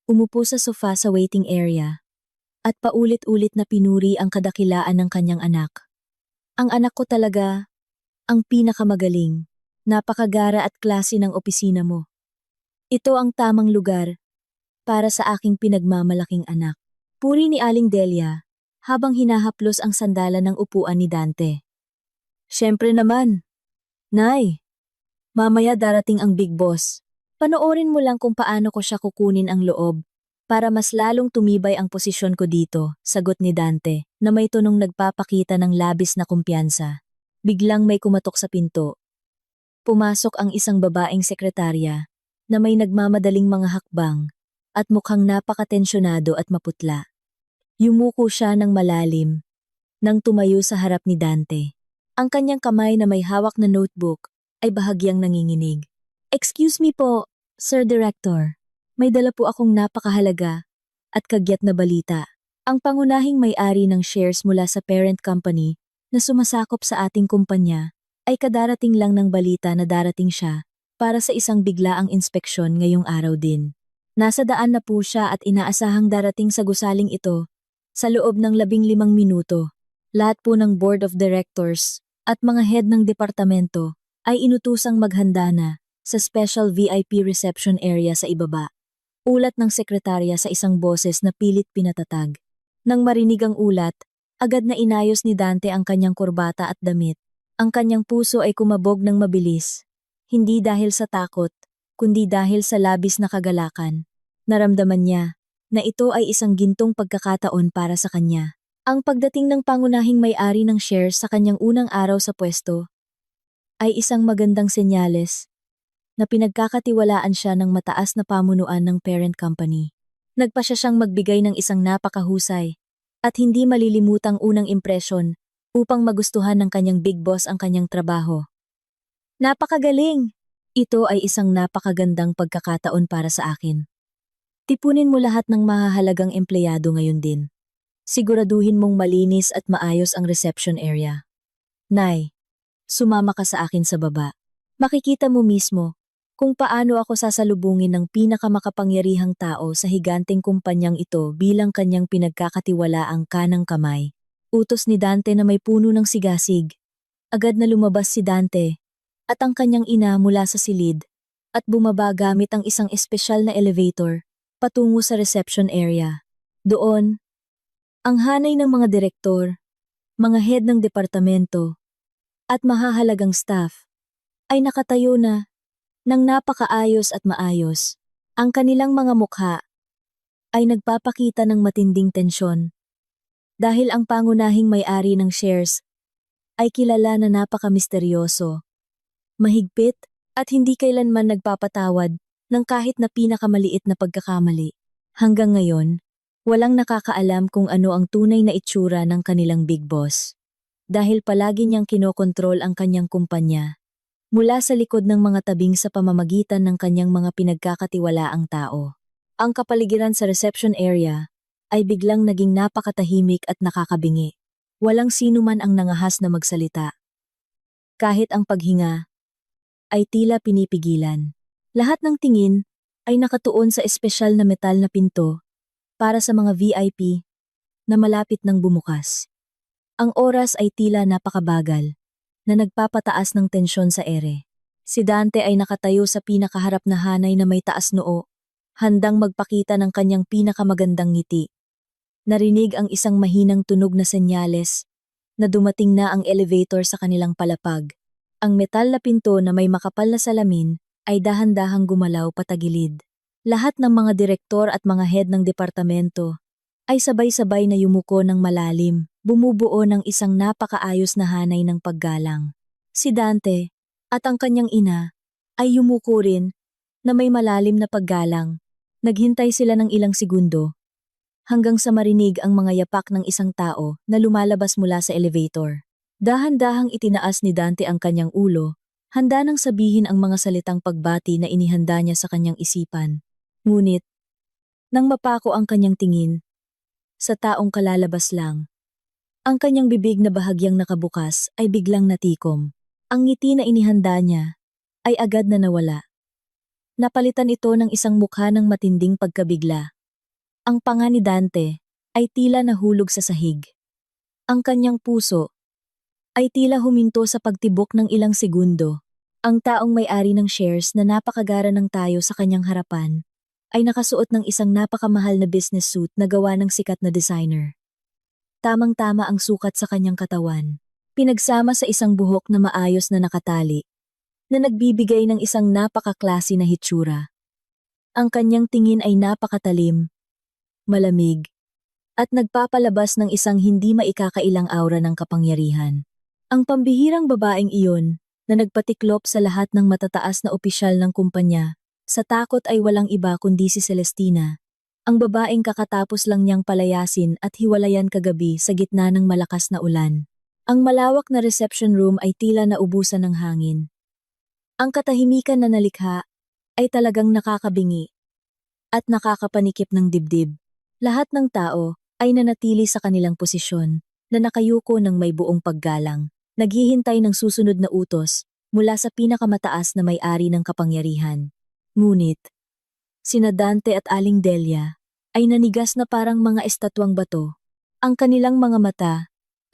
Umupo sa sofa sa waiting area at paulit-ulit na pinuri ang kadakilaan ng kanyang anak. Ang anak ko talaga ang pinakamagaling, napakagara at klase ng opisina mo. Ito ang tamang lugar para sa aking pinagmamalaking anak. Puri ni Aling Delia habang hinahaplos ang sandalan ng upuan ni Dante. Siyempre naman, Nay, mamaya darating ang big boss. Panoorin mo lang kung paano ko siya kukunin ang loob para mas lalong tumibay ang posisyon ko dito, sagot ni Dante na may tonong nagpapakita ng labis na kumpiyansa. Biglang may kumatok sa pinto. Pumasok ang isang babaeng sekretarya na may nagmamadaling mga hakbang at mukhang napakatensyonado at maputla. Yumuko siya ng malalim nang tumayo sa harap ni Dante. Ang kanyang kamay na may hawak na notebook ay bahagyang nanginginig. Excuse me po, Sir Director. May dala po akong napakahalaga at kagyat na balita. Ang pangunahing may-ari ng shares mula sa parent company na sumasakop sa ating kumpanya ay kadarating lang ng balita na darating siya para sa isang biglaang inspeksyon ngayong araw din. Nasa daan na po siya at inaasahang darating sa gusaling ito sa loob ng 15 minuto. Lahat po ng board of directors at mga head ng departamento ay inutusang maghanda na sa special VIP reception area sa ibaba. Ulat ng sekretarya sa isang boses na pilit pinatatag. Nang marinig ang ulat, agad na inayos ni Dante ang kanyang kurbata at damit. Ang kanyang puso ay kumabog ng mabilis. Hindi dahil sa takot, kundi dahil sa labis na kagalakan. Naramdaman niya na ito ay isang gintong pagkakataon para sa kanya. Ang pagdating ng pangunahing may-ari ng shares sa kanyang unang araw sa pwesto ay isang magandang senyales na pinagkakatiwalaan siya ng mataas na pamunuan ng parent company. Nagpasya siyang magbigay ng isang napakahusay at hindi malilimutang unang impresyon upang magustuhan ng kanyang big boss ang kanyang trabaho. Napakagaling! Ito ay isang napakagandang pagkakataon para sa akin. Tipunin mo lahat ng mahahalagang empleyado ngayon din. Siguraduhin mong malinis at maayos ang reception area. Nay, sumama ka sa akin sa baba. Makikita mo mismo kung paano ako sasalubungin ng pinakamakapangyarihang tao sa higanteng kumpanyang ito bilang kanyang pinagkakatiwalaang kanang kamay. Utos ni Dante na may puno ng sigasig. Agad na lumabas si Dante at ang kanyang ina mula sa silid at bumaba gamit ang isang espesyal na elevator patungo sa reception area. Doon, ang hanay ng mga direktor, mga head ng departamento, at mahahalagang staff ay nakatayo na ng napakaayos at maayos. Ang kanilang mga mukha ay nagpapakita ng matinding tensyon dahil ang pangunahing may-ari ng shares ay kilala na napaka-misteryoso, mahigpit at hindi kailanman nagpapatawad ng kahit na pinakamaliit na pagkakamali. Hanggang ngayon, walang nakakaalam kung ano ang tunay na itsura ng kanilang big boss. Dahil palagi niyang kinokontrol ang kanyang kumpanya mula sa likod ng mga tabing sa pamamagitan ng kanyang mga pinagkakatiwalaang tao. Ang kapaligiran sa reception area ay biglang naging napakatahimik at nakakabingi. Walang sino man ang nangahas na magsalita. Kahit ang paghinga ay tila pinipigilan. Lahat ng tingin ay nakatuon sa espesyal na metal na pinto para sa mga VIP na malapit ng bumukas. Ang oras ay tila napakabagal na nagpapataas ng tensyon sa ere. Si Dante ay nakatayo sa pinakaharap na hanay na may taas noo, handang magpakita ng kanyang pinakamagandang ngiti. Narinig ang isang mahinang tunog na senyales na dumating na ang elevator sa kanilang palapag. Ang metal na pinto na may makapal na salamin ay dahan-dahang gumalaw patagilid. Lahat ng mga direktor at mga head ng departamento ay sabay-sabay na yumuko ng malalim, bumubuo ng isang napakaayos na hanay ng paggalang. Si Dante at ang kanyang ina ay yumuko rin na may malalim na paggalang. Naghintay sila ng ilang segundo hanggang sa marinig ang mga yapak ng isang tao na lumalabas mula sa elevator. Dahan-dahang itinaas ni Dante ang kanyang ulo, handa nang sabihin ang mga salitang pagbati na inihanda niya sa kanyang isipan. Ngunit, nang mapako ang kanyang tingin sa taong kalalabas lang, ang kanyang bibig na bahagyang nakabukas ay biglang natikom. Ang ngiti na inihanda niya ay agad na nawala. Napalitan ito ng isang mukha ng matinding pagkabigla. Ang panga ni Dante ay tila nahulog sa sahig. Ang kanyang puso ay tila huminto sa pagtibok ng ilang segundo. Ang taong may-ari ng shares na napakagara ng tayo sa kanyang harapan ay nakasuot ng isang napakamahal na business suit na gawa ng sikat na designer. Tamang-tama ang sukat sa kanyang katawan, pinagsama sa isang buhok na maayos na nakatali, na nagbibigay ng isang napakaklase na hitsura. Ang kanyang tingin ay napakatalim, malamig, at nagpapalabas ng isang hindi maikakailang aura ng kapangyarihan. Ang pambihirang babaeng iyon, na nagpatiklop sa lahat ng matataas na opisyal ng kumpanya, sa takot ay walang iba kundi si Celestina, ang babaeng kakatapos lang niyang palayasin at hiwalayan kagabi sa gitna ng malakas na ulan. Ang malawak na reception room ay tila naubusan ng hangin. Ang katahimikan na nalikha ay talagang nakakabingi at nakakapanikip ng dibdib. Lahat ng tao ay nanatili sa kanilang posisyon na nakayuko ng may buong paggalang, naghihintay ng susunod na utos mula sa pinakamataas na may-ari ng kapangyarihan. Ngunit, Sina Dante at Aling Delia ay nanigas na parang mga estatwang bato. Ang kanilang mga mata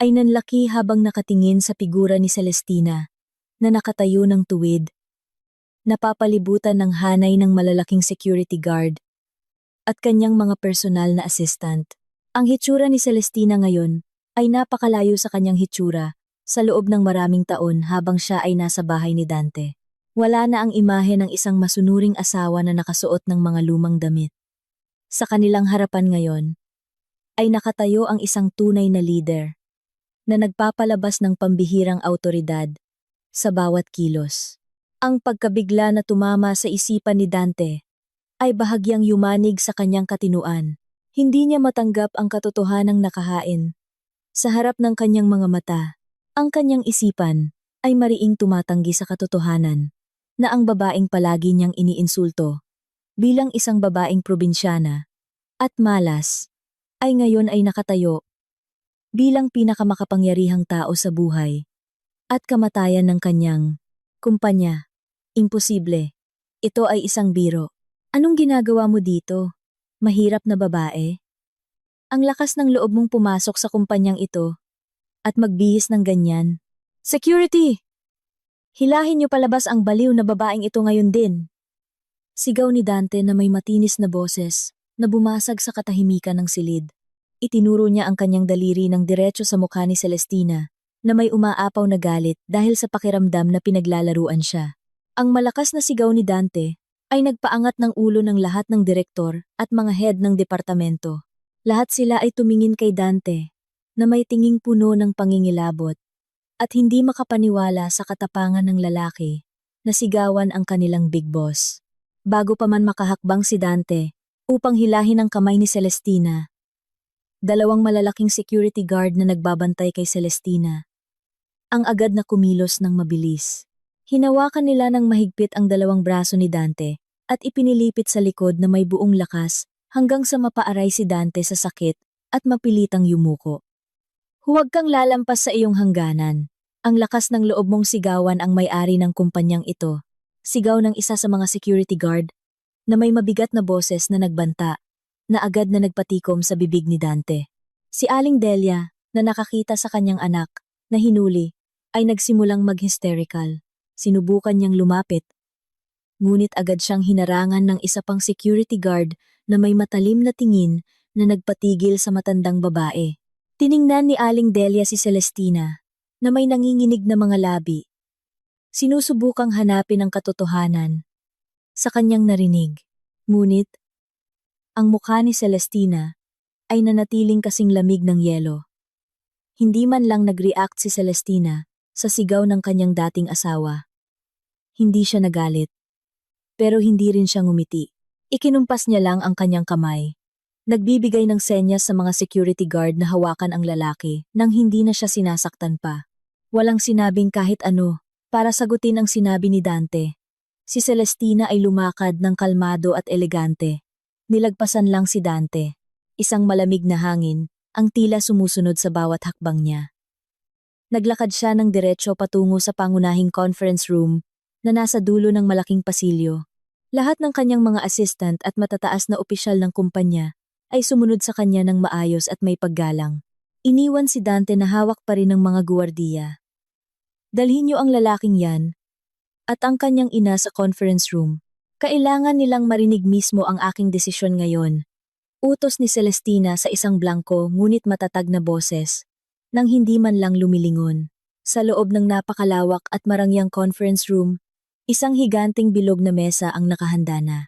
ay nanlaki habang nakatingin sa figura ni Celestina na nakatayo ng tuwid, napapalibutan ng hanay ng malalaking security guard at kanyang mga personal na assistant. Ang hitsura ni Celestina ngayon ay napakalayo sa kanyang hitsura sa loob ng maraming taon habang siya ay nasa bahay ni Dante. Wala na ang imahe ng isang masunuring asawa na nakasuot ng mga lumang damit. Sa kanilang harapan ngayon ay nakatayo ang isang tunay na leader na nagpapalabas ng pambihirang awtoridad sa bawat kilos. Ang pagkabigla na tumama sa isipan ni Dante ay bahagyang yumanig sa kanyang katinuan. Hindi niya matanggap ang katotohanang nakahain. Sa harap ng kanyang mga mata, ang kanyang isipan ay mariing tumatanggi sa katotohanan na ang babaeng palagi niyang iniinsulto bilang isang babaeng probinsyana at malas ay ngayon ay nakatayo bilang pinakamakapangyarihang tao sa buhay at kamatayan ng kanyang kumpanya. Imposible. Ito ay isang biro. Anong ginagawa mo dito? Mahirap na babae? Ang lakas ng loob mong pumasok sa kumpanyang ito at magbihis ng ganyan. Security! Hilahin niyo palabas ang baliw na babaeng ito ngayon din. Sigaw ni Dante na may matinis na boses na bumasag sa katahimikan ng silid. Itinuro niya ang kanyang daliri ng diretso sa mukha ni Celestina na may umaapaw na galit dahil sa pakiramdam na pinaglalaruan siya. Ang malakas na sigaw ni Dante ay nagpaangat ng ulo ng lahat ng direktor at mga head ng departamento. Lahat sila ay tumingin kay Dante na may tinging puno ng pangingilabot at hindi makapaniwala sa katapangan ng lalaki na sigawan ang kanilang big boss. Bago pa man makahakbang si Dante upang hilahin ang kamay ni Celestina, dalawang malalaking security guard na nagbabantay kay Celestina ang agad na kumilos ng mabilis. Hinawakan nila ng mahigpit ang dalawang braso ni Dante at ipinilipit sa likod na may buong lakas hanggang sa mapaaray si Dante sa sakit at mapilitang yumuko. Huwag kang lalampas sa iyong hangganan. Ang lakas ng loob mong sigawan ang may-ari ng kumpanyang ito. Sigaw ng isa sa mga security guard na may mabigat na boses na nagbanta na agad na nagpatikom sa bibig ni Dante. Si Aling Delia na nakakita sa kanyang anak na hinuli ay nagsimulang mag-hysterical. Sinubukan niyang lumapit. Ngunit agad siyang hinarangan ng isa pang security guard na may matalim na tingin na nagpatigil sa matandang babae. Tiningnan ni Aling Delia si Celestina na may nanginginig na mga labi. Sinusubukang hanapin ang katotohanan sa kanyang narinig. Ngunit, ang mukha ni Celestina ay nanatiling kasing lamig ng yelo. Hindi man lang nag-react si Celestina sa sigaw ng kanyang dating asawa. Hindi siya nagalit. Pero hindi rin siya ngumiti. Ikinumpas niya lang ang kanyang kamay. Nagbibigay ng senyas sa mga security guard na hawakan ang lalaki nang hindi na siya sinasaktan pa. Walang sinabing kahit ano para sagutin ang sinabi ni Dante. Si Celestina ay lumakad ng kalmado at elegante. Nilagpasan lang si Dante. Isang malamig na hangin ang tila sumusunod sa bawat hakbang niya. Naglakad siya ng diretso patungo sa pangunahing conference room na nasa dulo ng malaking pasilyo. Lahat ng kanyang mga assistant at matataas na opisyal ng kumpanya ay sumunod sa kanya ng maayos at may paggalang. Iniwan si Dante na hawak pa rin ng mga guwardiya. Dalhin niyo ang lalaking yan at ang kanyang ina sa conference room. Kailangan nilang marinig mismo ang aking desisyon ngayon. Utos ni Celestina sa isang blangko ngunit matatag na boses nang hindi man lang lumilingon. Sa loob ng napakalawak at marangyang conference room, isang higanting bilog na mesa ang nakahanda na.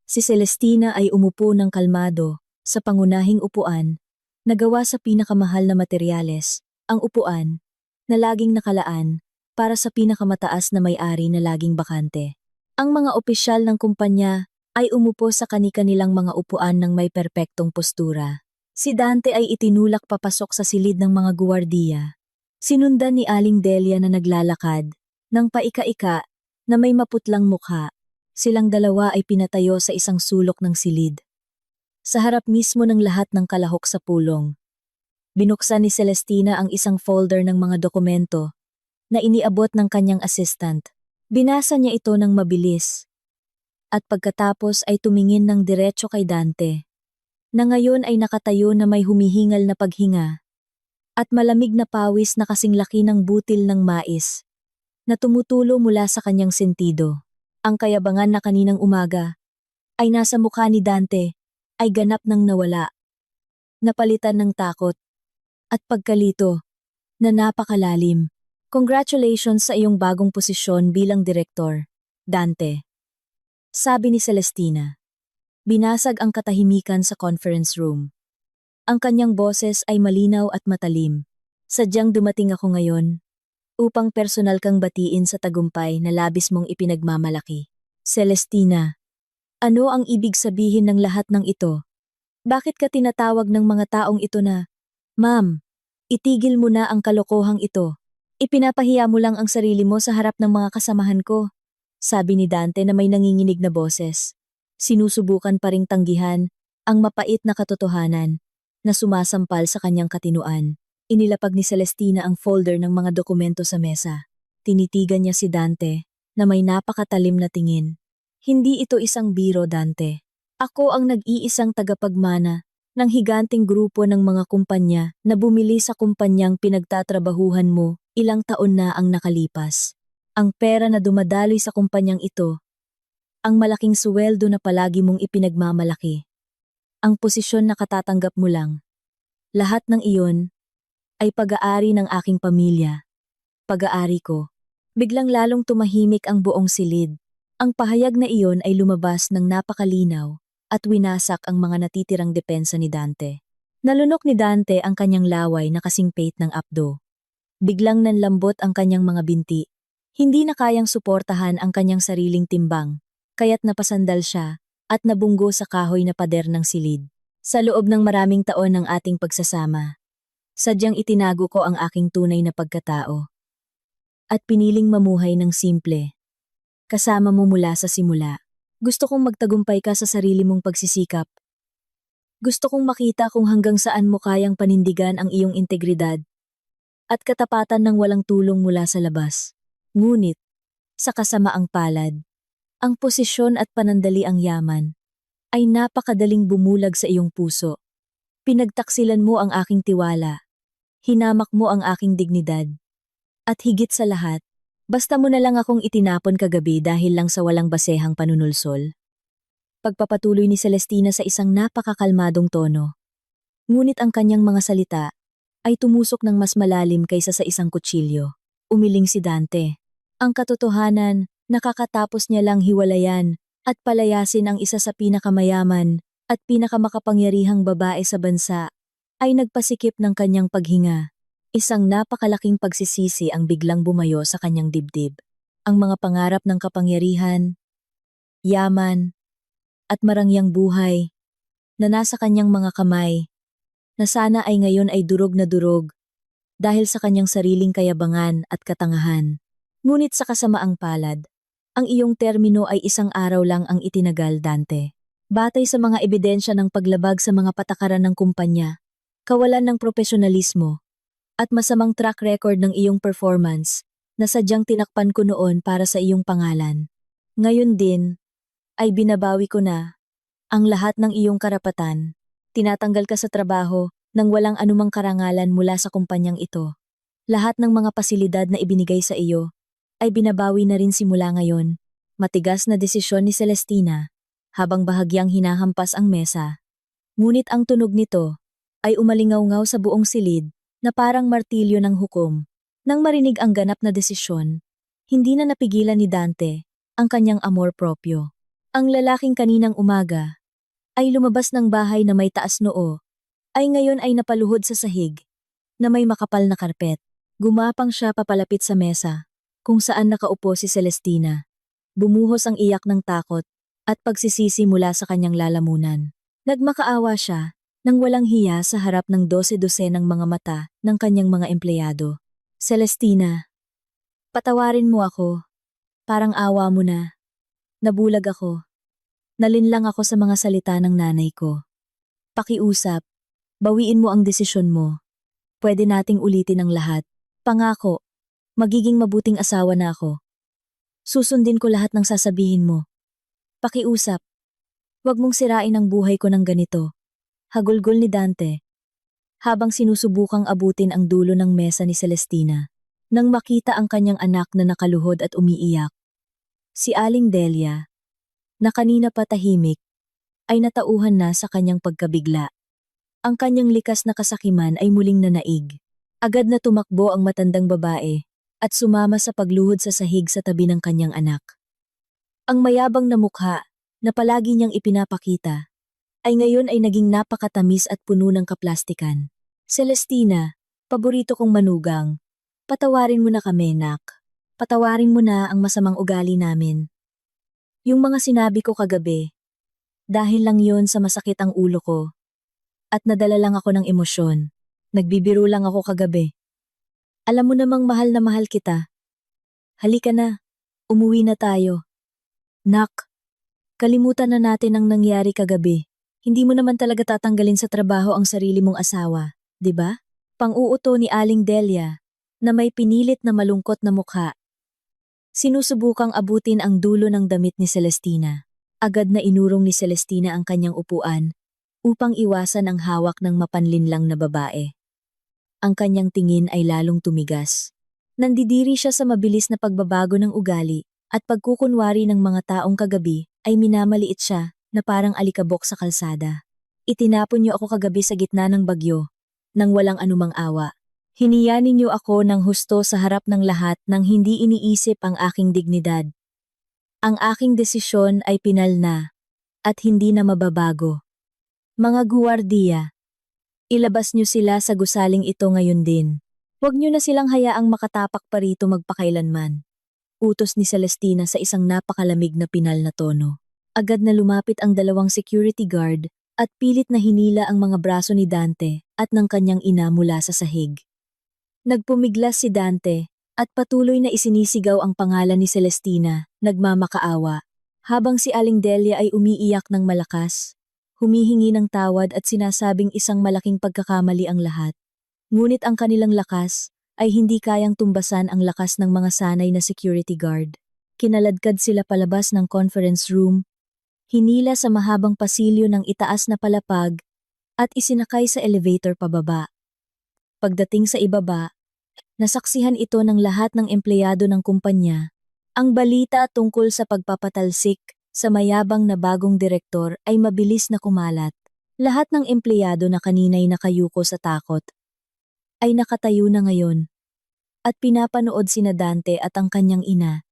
Si Celestina ay umupo ng kalmado sa pangunahing upuan na gawa sa pinakamahal na materyales, ang upuan na laging nakalaan para sa pinakamataas na may-ari na laging bakante. Ang mga opisyal ng kumpanya ay umupo sa kani-kanilang mga upuan ng may perpektong postura. Si Dante ay itinulak papasok sa silid ng mga guwardiya. Sinundan ni Aling Delia na naglalakad ng paika-ika na may maputlang mukha. Silang dalawa ay pinatayo sa isang sulok ng silid. Sa harap mismo ng lahat ng kalahok sa pulong, binuksan ni Celestina ang isang folder ng mga dokumento na iniabot ng kanyang assistant. Binasa niya ito ng mabilis. at pagkatapos ay tumingin ng diretso kay Dante, na ngayon ay nakatayo na may humihingal na paghinga, at malamig na pawis na kasing laki ng butil ng mais, na tumutulo mula sa kanyang sentido. Ang kayabangan na kaninang umaga ay nasa mukha ni Dante ay ganap nang nawala, napalitan ng takot at pagkalito na napakalalim. Congratulations sa iyong bagong posisyon bilang direktor, Dante. Sabi ni Celestina. Binasag ang katahimikan sa conference room. Ang kanyang boses ay malinaw at matalim. Sadyang dumating ako ngayon upang personal kang batiin sa tagumpay na labis mong ipinagmamalaki. Celestina, ano ang ibig sabihin ng lahat ng ito? Bakit ka tinatawag ng mga taong ito na, Ma'am, itigil mo na ang kalokohang ito. Ipinapahiya mo lang ang sarili mo sa harap ng mga kasamahan ko. Sabi ni Dante na may nanginginig na boses. Sinusubukan pa ring tanggihan ang mapait na katotohanan na sumasampal sa kanyang katinuan. Inilapag ni Celestina ang folder ng mga dokumento sa mesa. Tinitigan niya si Dante na may napakatalim na tingin. Hindi ito isang biro, Dante. Ako ang nag-iisang tagapagmana ng higanting grupo ng mga kumpanya na bumili sa kumpanyang pinagtatrabahuhan mo ilang taon na ang nakalipas. Ang pera na dumadaloy sa kumpanyang ito, ang malaking suweldo na palagi mong ipinagmamalaki, ang posisyon na katatanggap mo lang. Lahat ng iyon ay pag-aari ng aking pamilya, pag-aari ko. Biglang lalong tumahimik ang buong silid. Ang pahayag na iyon ay lumabas ng napakalinaw at winasak ang mga natitirang depensa ni Dante. Nalunok ni Dante ang kanyang laway na kasingpait ng apdo. Biglang nanlambot ang kanyang mga binti. Hindi na kayang suportahan ang kanyang sariling timbang, kaya't napasandal siya at nabunggo sa kahoy na pader ng silid. Sa loob ng maraming taon ng ating pagsasama, sadyang itinago ko ang aking tunay na pagkatao. At piniling mamuhay ng simple. Kasama mo mula sa simula. Gusto kong magtagumpay ka sa sarili mong pagsisikap. Gusto kong makita kung hanggang saan mo kayang panindigan ang iyong integridad at katapatan ng walang tulong mula sa labas. Ngunit, sa kasamaang palad, ang posisyon at panandali ang yaman ay napakadaling bumulag sa iyong puso. Pinagtaksilan mo ang aking tiwala. Hinamak mo ang aking dignidad. At higit sa lahat, basta mo na lang akong itinapon kagabi dahil lang sa walang basehang panunulsol. Pagpapatuloy ni Celestina sa isang napakakalmadong tono. Ngunit ang kanyang mga salita ay tumusok ng mas malalim kaysa sa isang kutsilyo. Umiling si Dante. Ang katotohanan, nakakatapos niya lang hiwalayan at palayasin ang isa sa pinakamayaman at pinakamakapangyarihang babae sa bansa, ay nagpasikip ng kanyang paghinga. Isang napakalaking pagsisisi ang biglang bumayo sa kanyang dibdib. Ang mga pangarap ng kapangyarihan, yaman, at marangyang buhay na nasa kanyang mga kamay, na sana ay ngayon ay durog na durog dahil sa kanyang sariling kayabangan at katangahan. Ngunit sa kasamaang palad, ang iyong termino ay isang araw lang ang itinagal, Dante. Batay sa mga ebidensya ng paglabag sa mga patakaran ng kumpanya, kawalan ng profesionalismo, at masamang track record ng iyong performance na sadyang tinakpan ko noon para sa iyong pangalan. Ngayon din, ay binabawi ko na ang lahat ng iyong karapatan. Tinatanggal ka sa trabaho nang walang anumang karangalan mula sa kumpanyang ito. Lahat ng mga pasilidad na ibinigay sa iyo ay binabawi na rin simula ngayon. Matigas na desisyon ni Celestina habang bahagyang hinahampas ang mesa. Ngunit ang tunog nito ay umalingaw-ngaw sa buong silid na parang martilyo ng hukom. Nang marinig ang ganap na desisyon, hindi na napigilan ni Dante ang kanyang amor propyo. Ang lalaking kaninang umaga ay lumabas ng bahay na may taas noo, ay ngayon ay napaluhod sa sahig na may makapal na karpet. Gumapang siya papalapit sa mesa kung saan nakaupo si Celestina. Bumuhos ang iyak ng takot at pagsisisi mula sa kanyang lalamunan. Nagmakaawa siya nang walang hiya sa harap ng 12-dosenang mga mata ng kanyang mga empleyado. Celestina, patawarin mo ako. Parang awa mo na. Nabulag ako. Nalinlang ako sa mga salita ng nanay ko. Pakiusap, bawiin mo ang desisyon mo. Pwede nating ulitin ang lahat. Pangako, magiging mabuting asawa na ako. Susundin ko lahat ng sasabihin mo. Pakiusap. Huwag mong sirain ang buhay ko ng ganito. Hagulgol ni Dante. Habang sinusubukang abutin ang dulo ng mesa ni Celestina. Nang makita ang kanyang anak na nakaluhod at umiiyak. Si Aling Delia, na kanina pa tahimik, ay natauhan na sa kanyang pagkabigla. Ang kanyang likas na kasakiman ay muling nanaig. Agad na tumakbo ang matandang babae at sumama sa pagluhod sa sahig sa tabi ng kanyang anak. Ang mayabang na mukha na palagi niyang ipinapakita ay ngayon ay naging napakatamis at puno ng kaplastikan. Celestina, paborito kong manugang, patawarin mo na kami, nak. Patawarin mo na ang masamang ugali namin. Yung mga sinabi ko kagabi, dahil lang yon sa masakit ang ulo ko. At nadala lang ako ng emosyon. Nagbibiro lang ako kagabi. Alam mo namang mahal na mahal kita. Halika na, umuwi na tayo. Nak, kalimutan na natin ang nangyari kagabi. Hindi mo naman talaga tatanggalin sa trabaho ang sarili mong asawa, di ba? Pang-uuto ni Aling Delia, na may pinilit na malungkot na mukha. Sinusubukang abutin ang dulo ng damit ni Celestina. Agad na inurong ni Celestina ang kanyang upuan upang iwasan ang hawak ng mapanlinlang na babae. Ang kanyang tingin ay lalong tumigas. Nandidiri siya sa mabilis na pagbabago ng ugali at pagkukunwari ng mga taong kagabi ay minamaliit siya na parang alikabok sa kalsada. Itinapon niyo ako kagabi sa gitna ng bagyo, nang walang anumang awa. Hiniya ninyo ako ng husto sa harap ng lahat nang hindi iniisip ang aking dignidad. Ang aking desisyon ay pinal na at hindi na mababago. Mga guwardiya, ilabas niyo sila sa gusaling ito ngayon din. Huwag niyo na silang hayaang makatapak pa rito magpakailanman. Utos ni Celestina sa isang napakalamig na pinal na tono. Agad na lumapit ang dalawang security guard at pilit na hinila ang mga braso ni Dante at ng kanyang ina mula sa sahig. Nagpumiglas si Dante at patuloy na isinisigaw ang pangalan ni Celestina, nagmamakaawa, habang si Aling Delia ay umiiyak ng malakas, humihingi ng tawad at sinasabing isang malaking pagkakamali ang lahat. Ngunit ang kanilang lakas ay hindi kayang tumbasan ang lakas ng mga sanay na security guard. Kinaladkad sila palabas ng conference room, hinila sa mahabang pasilyo ng itaas na palapag at isinakay sa elevator pababa. Pagdating sa ibaba, nasaksihan ito ng lahat ng empleyado ng kumpanya. Ang balita tungkol sa pagpapatalsik sa mayabang na bagong direktor ay mabilis na kumalat. Lahat ng empleyado na kanina'y nakayuko sa takot ay nakatayo na ngayon at pinapanood sina Dante at ang kanyang ina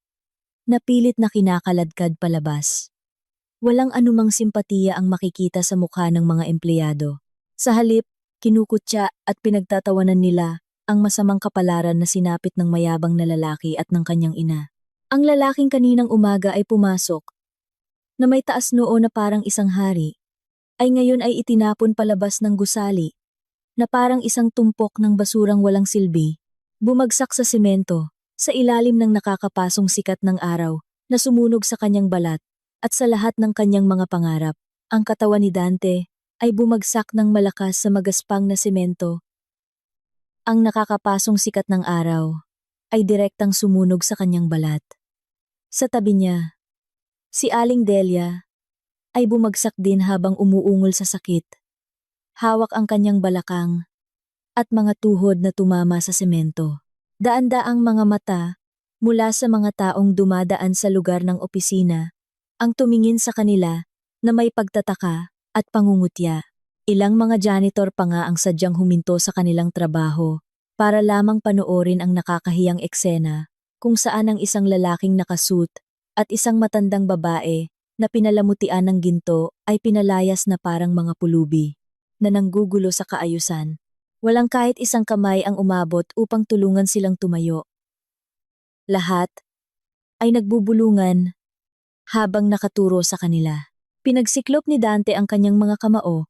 na pilit na kinakaladkad palabas. Walang anumang simpatiya ang makikita sa mukha ng mga empleyado. Sa halip, kinukutya at pinagtatawanan nila ang masamang kapalaran na sinapit ng mayabang na lalaki at ng kanyang ina. Ang lalaking kaninang umaga ay pumasok, na may taas noo na parang isang hari, ay ngayon ay itinapon palabas ng gusali, na parang isang tumpok ng basurang walang silbi, bumagsak sa semento, sa ilalim ng nakakapasong sikat ng araw, na sumunog sa kanyang balat, at sa lahat ng kanyang mga pangarap. Ang katawan ni Dante ay bumagsak ng malakas sa magaspang na semento. Ang nakakapasong sikat ng araw ay direktang sumunog sa kanyang balat. Sa tabi niya, si Aling Delia ay bumagsak din habang umuungol sa sakit. Hawak ang kanyang balakang at mga tuhod na tumama sa semento. Daan-daang mga mata mula sa mga taong dumadaan sa lugar ng opisina ang tumingin sa kanila na may pagtataka at pangungutya. Ilang mga janitor pa nga ang sadyang huminto sa kanilang trabaho para lamang panoorin ang nakakahiyang eksena kung saan ang isang lalaking nakasuit at isang matandang babae na pinalamutian ng ginto ay pinalayas na parang mga pulubi na nanggugulo sa kaayusan. Walang kahit isang kamay ang umabot upang tulungan silang tumayo. Lahat ay nagbubulungan habang nakaturo sa kanila. Pinagsiklop ni Dante ang kanyang mga kamao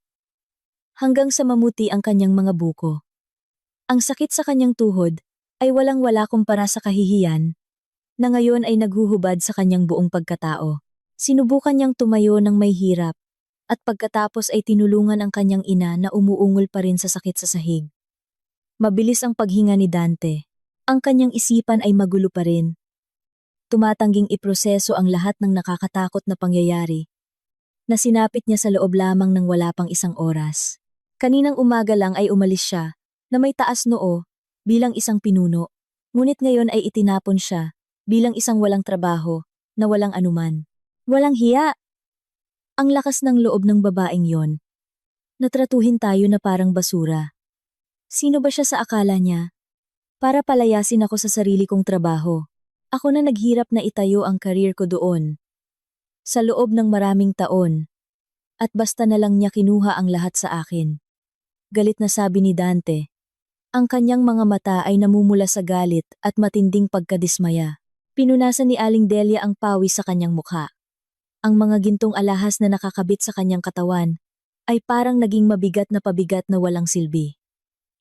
hanggang sa mamuti ang kanyang mga buko. Ang sakit sa kanyang tuhod ay walang-wala kumpara sa kahihiyan na ngayon ay naghuhubad sa kanyang buong pagkatao. Sinubukan niyang tumayo ng may hirap at pagkatapos ay tinulungan ang kanyang ina na umuungol pa rin sa sakit sa sahig. Mabilis ang paghinga ni Dante. Ang kanyang isipan ay magulo pa rin. tumatangging iproseso ang lahat ng nakakatakot na pangyayari na sinapit niya sa loob lamang ng wala pang isang oras. Kaninang umaga lang ay umalis siya na may taas noo bilang isang pinuno, ngunit ngayon ay itinapon siya bilang isang walang trabaho na walang anuman. Walang hiya! Ang lakas ng loob ng babaeng yon. Natratuhin tayo na parang basura. Sino ba siya sa akala niya? Para palayasin ako sa sarili kong trabaho. Ako na naghirap na itayo ang career ko doon. Sa loob ng maraming taon. At basta na lang niya kinuha ang lahat sa akin. Galit na sabi ni Dante. Ang kanyang mga mata ay namumula sa galit at matinding pagkadismaya. Pinunasan ni Aling Delia ang pawis sa kanyang mukha. Ang mga gintong alahas na nakakabit sa kanyang katawan ay parang naging mabigat na pabigat na walang silbi.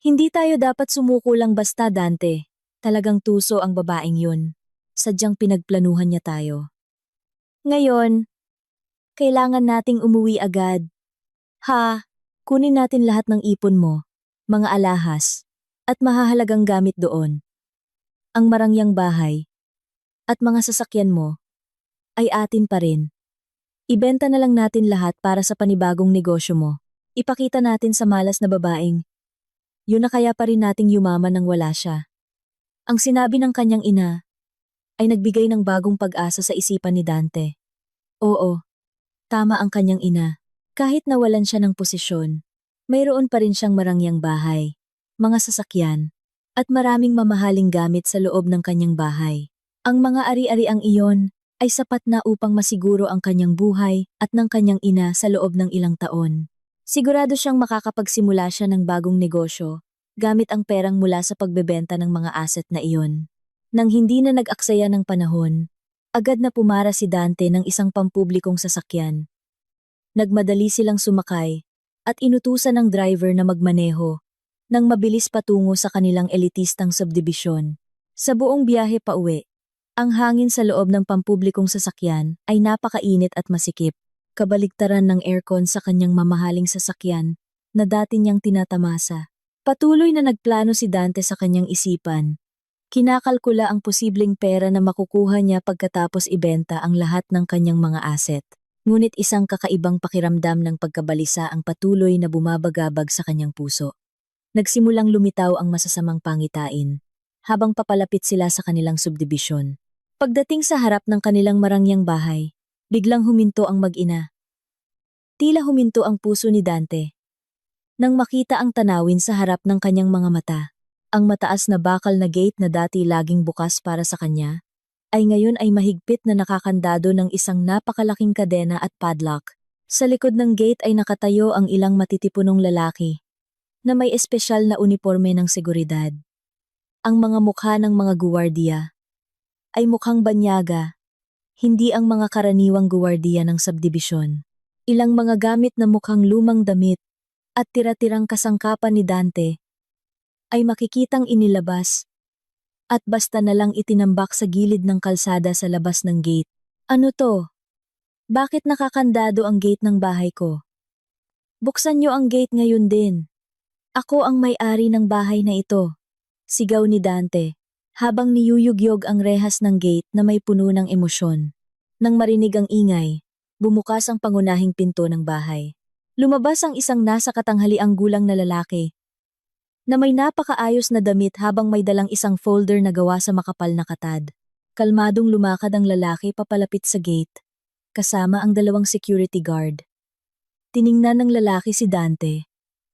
Hindi tayo dapat sumuko lang basta, Dante. Talagang tuso ang babaeng yun. Sadyang pinagplanuhan niya tayo. Ngayon, kailangan nating umuwi agad. Kunin natin lahat ng ipon mo, mga alahas, at mahahalagang gamit doon. Ang marangyang bahay, at mga sasakyan mo, ay atin pa rin. Ibenta na lang natin lahat para sa panibagong negosyo mo. Ipakita natin sa malas na babaeng. Yun na kaya pa rin nating yumaman nang wala siya. Ang sinabi ng kanyang ina ay nagbigay ng bagong pag-asa sa isipan ni Dante. Oo, tama ang kanyang ina. Kahit nawalan siya ng posisyon, mayroon pa rin siyang marangyang bahay, mga sasakyan, at maraming mamahaling gamit sa loob ng kanyang bahay. Ang mga ari-ariang iyon ay sapat na upang masiguro ang kanyang buhay at ng kanyang ina sa loob ng ilang taon. Sigurado siyang makakapagsimula siya ng bagong negosyo gamit ang perang mula sa pagbebenta ng mga asset na iyon. Nang hindi na nag-aksaya ng panahon, agad na pumara si Dante ng isang pampublikong sasakyan. Nagmadali silang sumakay at inutusan ng driver na magmaneho nang mabilis patungo sa kanilang elitistang subdibisyon. Sa buong biyahe pa uwi, ang hangin sa loob ng pampublikong sasakyan ay napakainit at masikip, kabaligtaran ng aircon sa kanyang mamahaling sasakyan na dati niyang tinatamasa. Patuloy na nagplano si Dante sa kanyang isipan. Kinakalkula ang posibleng pera na makukuha niya pagkatapos ibenta ang lahat ng kanyang mga asset. Ngunit isang kakaibang pakiramdam ng pagkabalisa ang patuloy na bumabagabag sa kanyang puso. Nagsimulang lumitaw ang masasamang pangitain habang papalapit sila sa kanilang subdibisyon. Pagdating sa harap ng kanilang marangyang bahay, biglang huminto ang mag-ina. Tila huminto ang puso ni Dante. Nang makita ang tanawin sa harap ng kanyang mga mata, ang mataas na bakal na gate na dati laging bukas para sa kanya, ay ngayon ay mahigpit na nakakandado ng isang napakalaking kadena at padlock. Sa likod ng gate ay nakatayo ang ilang matitipunong lalaki na may espesyal na uniforme ng seguridad. Ang mga mukha ng mga guwardiya ay mukhang banyaga, hindi ang mga karaniwang guwardiya ng subdibisyon. Ilang mga gamit na mukhang lumang damit at tira-tirang kasangkapan ni Dante ay makikitang inilabas at basta na lang itinambak sa gilid ng kalsada sa labas ng gate. Ano to? Bakit nakakandado ang gate ng bahay ko? Buksan niyo ang gate ngayon din. Ako ang may-ari ng bahay na ito. Sigaw ni Dante habang niyuyugyog ang rehas ng gate na may puno ng emosyon. Nang marinig ang ingay, bumukas ang pangunahing pinto ng bahay. Lumabas ang isang nasa katanghaliang gulang na lalaki na may napakaayos na damit habang may dalang isang folder na gawa sa makapal na katad. Kalmadong lumakad ang lalaki papalapit sa gate, kasama ang dalawang security guard. Tiningnan ng lalaki si Dante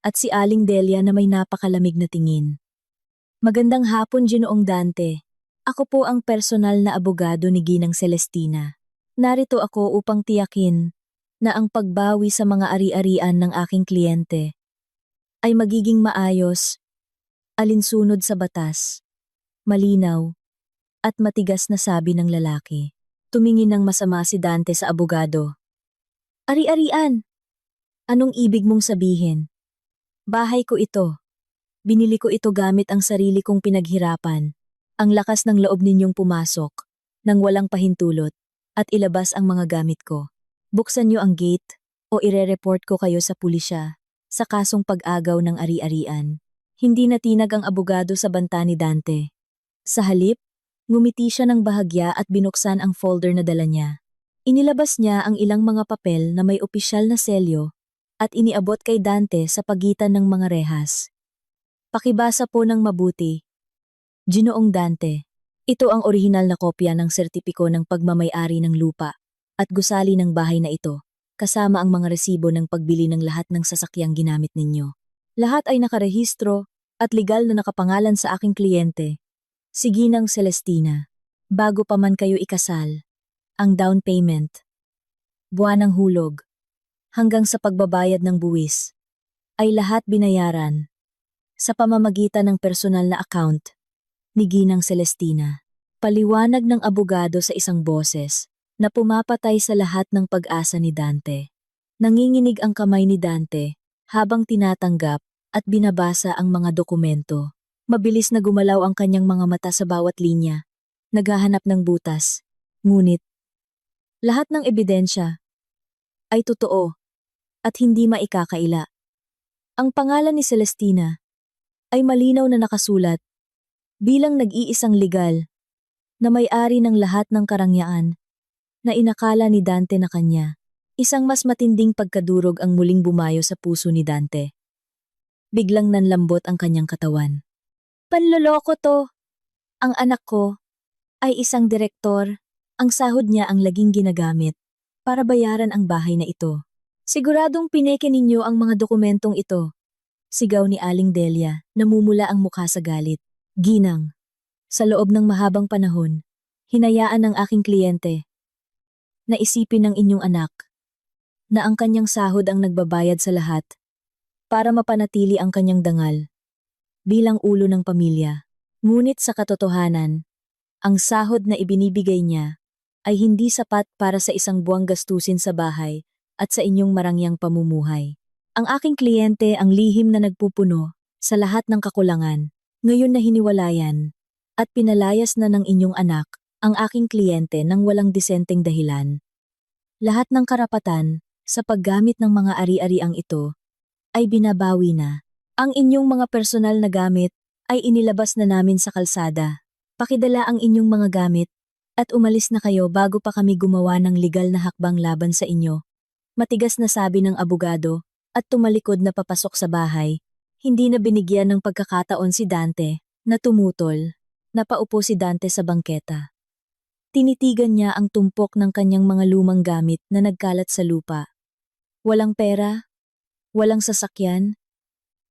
at si Aling Delia na may napakalamig na tingin. Magandang hapon, Ginoong Dante. Ako po ang personal na abogado ni Ginang Celestina. Narito ako upang tiyakin na ang pagbawi sa mga ari-arian ng aking kliyente ay magiging maayos, alinsunod sa batas, malinaw, at matigas na sabi ng lalaki. Tumingin ng masama si Dante sa abogado. Ari-arian! Anong ibig mong sabihin? Bahay ko ito. Binili ko ito gamit ang sarili kong pinaghirapan. Ang lakas ng loob ninyong pumasok, nang walang pahintulot, at ilabas ang mga gamit ko. Buksan niyo ang gate, o ire-report ko kayo sa pulisya, sa kasong pag-agaw ng ari-arian. Hindi natinag ang abogado sa banta ni Dante. Sa halip, Ngumiti siya ng bahagya at binuksan ang folder na dala niya. Inilabas niya ang ilang mga papel na may opisyal na selyo at iniabot kay Dante sa pagitan ng mga rehas. Pakibasa po ng mabuti. Ginoong Dante, ito ang orihinal na kopya ng sertipiko ng pagmamay-ari ng lupa at gusali ng bahay na ito, kasama ang mga resibo ng pagbili ng lahat ng sasakyang ginamit ninyo. Lahat ay nakarehistro at legal na nakapangalan sa aking kliyente, si Ginang Celestina. Bago pa man kayo ikasal, ang down payment, buwan ng hulog, hanggang sa pagbabayad ng buwis, ay lahat binayaran sa pamamagitan ng personal na account ni Ginang Celestina. Paliwanag ng abogado sa isang boses na pumapatay sa lahat ng pag-asa ni Dante. Nanginginig ang kamay ni Dante habang tinatanggap at binabasa ang mga dokumento. Mabilis na gumalaw ang kanyang mga mata sa bawat linya, naghahanap ng butas. Ngunit, lahat ng ebidensya ay totoo at hindi maikakaila. Ang pangalan ni Celestina ay malinaw na nakasulat bilang nag-iisang legal na may-ari ng lahat ng karangyaan na inakala ni Dante na kanya. Isang mas matinding pagkadurog ang muling bumayo sa puso ni Dante. Biglang nanlambot ang kanyang katawan. Panloloko to! Ang anak ko ay isang direktor. Ang sahod niya ang laging ginagamit para bayaran ang bahay na ito. Siguradong pineke ninyo ang mga dokumentong ito. Sigaw ni Aling Delia, namumula ang mukha sa galit. Ginang, sa loob ng mahabang panahon, hinayaan ng aking kliyente na isipin ng inyong anak na ang kanyang sahod ang nagbabayad sa lahat para mapanatili ang kanyang dangal bilang ulo ng pamilya. Ngunit sa katotohanan, ang sahod na ibinibigay niya ay hindi sapat para sa isang buwang gastusin sa bahay at sa inyong marangyang pamumuhay. Ang aking kliyente ang lihim na nagpupuno sa lahat ng kakulangan. Ngayon na hiniwalayan at pinalayas na ng inyong anak ang aking kliyente ng walang disenteng dahilan. Lahat ng karapatan sa paggamit ng mga ari-ariang ito ay binabawi na. Ang inyong mga personal na gamit ay inilabas na namin sa kalsada. Pakidala ang inyong mga gamit at umalis na kayo bago pa kami gumawa ng legal na hakbang laban sa inyo. Matigas na sabi ng abogado at tumalikod na papasok sa bahay. Hindi na binigyan ng pagkakataon si Dante na tumutol. Napaupo si Dante sa bangketa. Tinitigan niya ang tumpok ng kanyang mga lumang gamit na nagkalat sa lupa. Walang pera, walang sasakyan,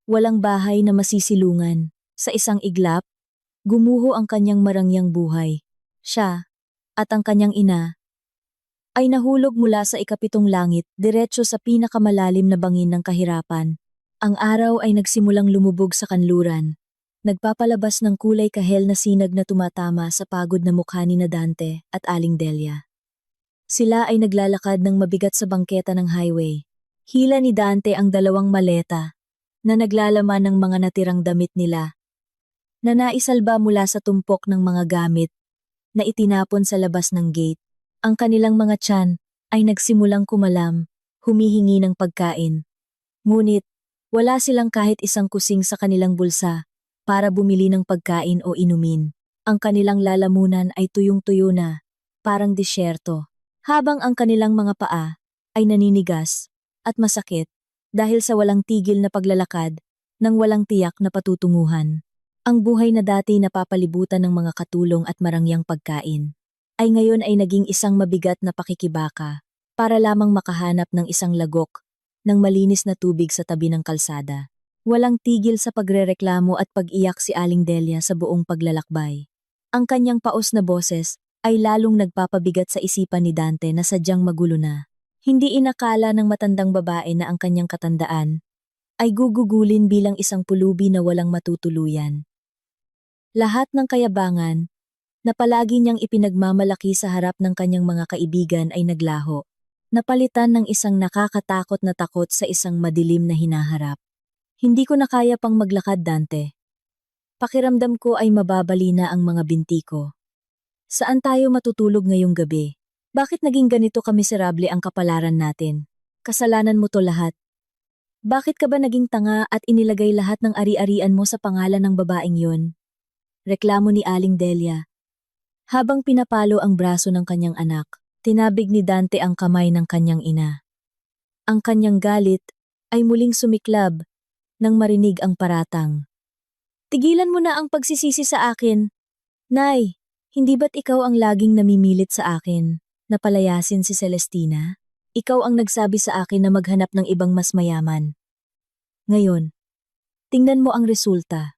walang bahay na masisilungan. Sa isang iglap, gumuho ang kanyang marangyang buhay. Siya at ang kanyang ina ay nahulog mula sa ikapitong langit diretso sa pinakamalalim na bangin ng kahirapan. Ang araw ay nagsimulang lumubog sa kanluran, nagpapalabas ng kulay kahel na sinag na tumatama sa pagod na mukha ni Dante at Aling Delia. Sila ay naglalakad ng mabigat sa bangketa ng highway. Hila ni Dante ang dalawang maleta na naglalaman ng mga natirang damit nila na naisalba mula sa tumpok ng mga gamit na itinapon sa labas ng gate. Ang kanilang mga tiyan ay nagsimulang kumalam, humihingi ng pagkain. Ngunit, wala silang kahit isang kusing sa kanilang bulsa para bumili ng pagkain o inumin. Ang kanilang lalamunan ay tuyong-tuyo na, parang disyerto, habang ang kanilang mga paa ay naninigas at masakit dahil sa walang tigil na paglalakad ng walang tiyak na patutunguhan. Ang buhay na dati napapalibutan ng mga katulong at marangyang pagkain ay ngayon ay naging isang mabigat na pakikibaka para lamang makahanap ng isang lagok ng malinis na tubig sa tabi ng kalsada. Walang tigil sa pagrereklamo at pag-iyak si Aling Delia sa buong paglalakbay. Ang kanyang paos na boses ay lalong nagpapabigat sa isipan ni Dante na sadyang magulo na. Hindi inakala ng matandang babae na ang kanyang katandaan ay gugugulin bilang isang pulubi na walang matutuluyan. Lahat ng kayabangan na palagi niyang ipinagmamalaki sa harap ng kanyang mga kaibigan ay naglaho, napalitan ng isang nakakatakot na takot sa isang madilim na hinaharap. Hindi ko na kaya pang maglakad, Dante. Pakiramdam ko ay mababali na ang mga binti ko. Saan tayo matutulog ngayong gabi? Bakit naging ganito kamiserable ang kapalaran natin? Kasalanan mo to lahat. Bakit ka ba naging tanga at inilagay lahat ng ari-arian mo sa pangalan ng babaeng yon? Reklamo ni Aling Delia Habang pinapalo ang braso ng kanyang anak, tinabig ni Dante ang kamay ng kanyang ina. Ang kanyang galit ay muling sumiklab nang marinig ang paratang. Tigilan mo na ang pagsisisi sa akin. Nay, hindi ba't ikaw ang laging namimilit sa akin na palayasin si Celestina? Ikaw ang nagsabi sa akin na maghanap ng ibang mas mayaman. Ngayon, tingnan mo ang resulta.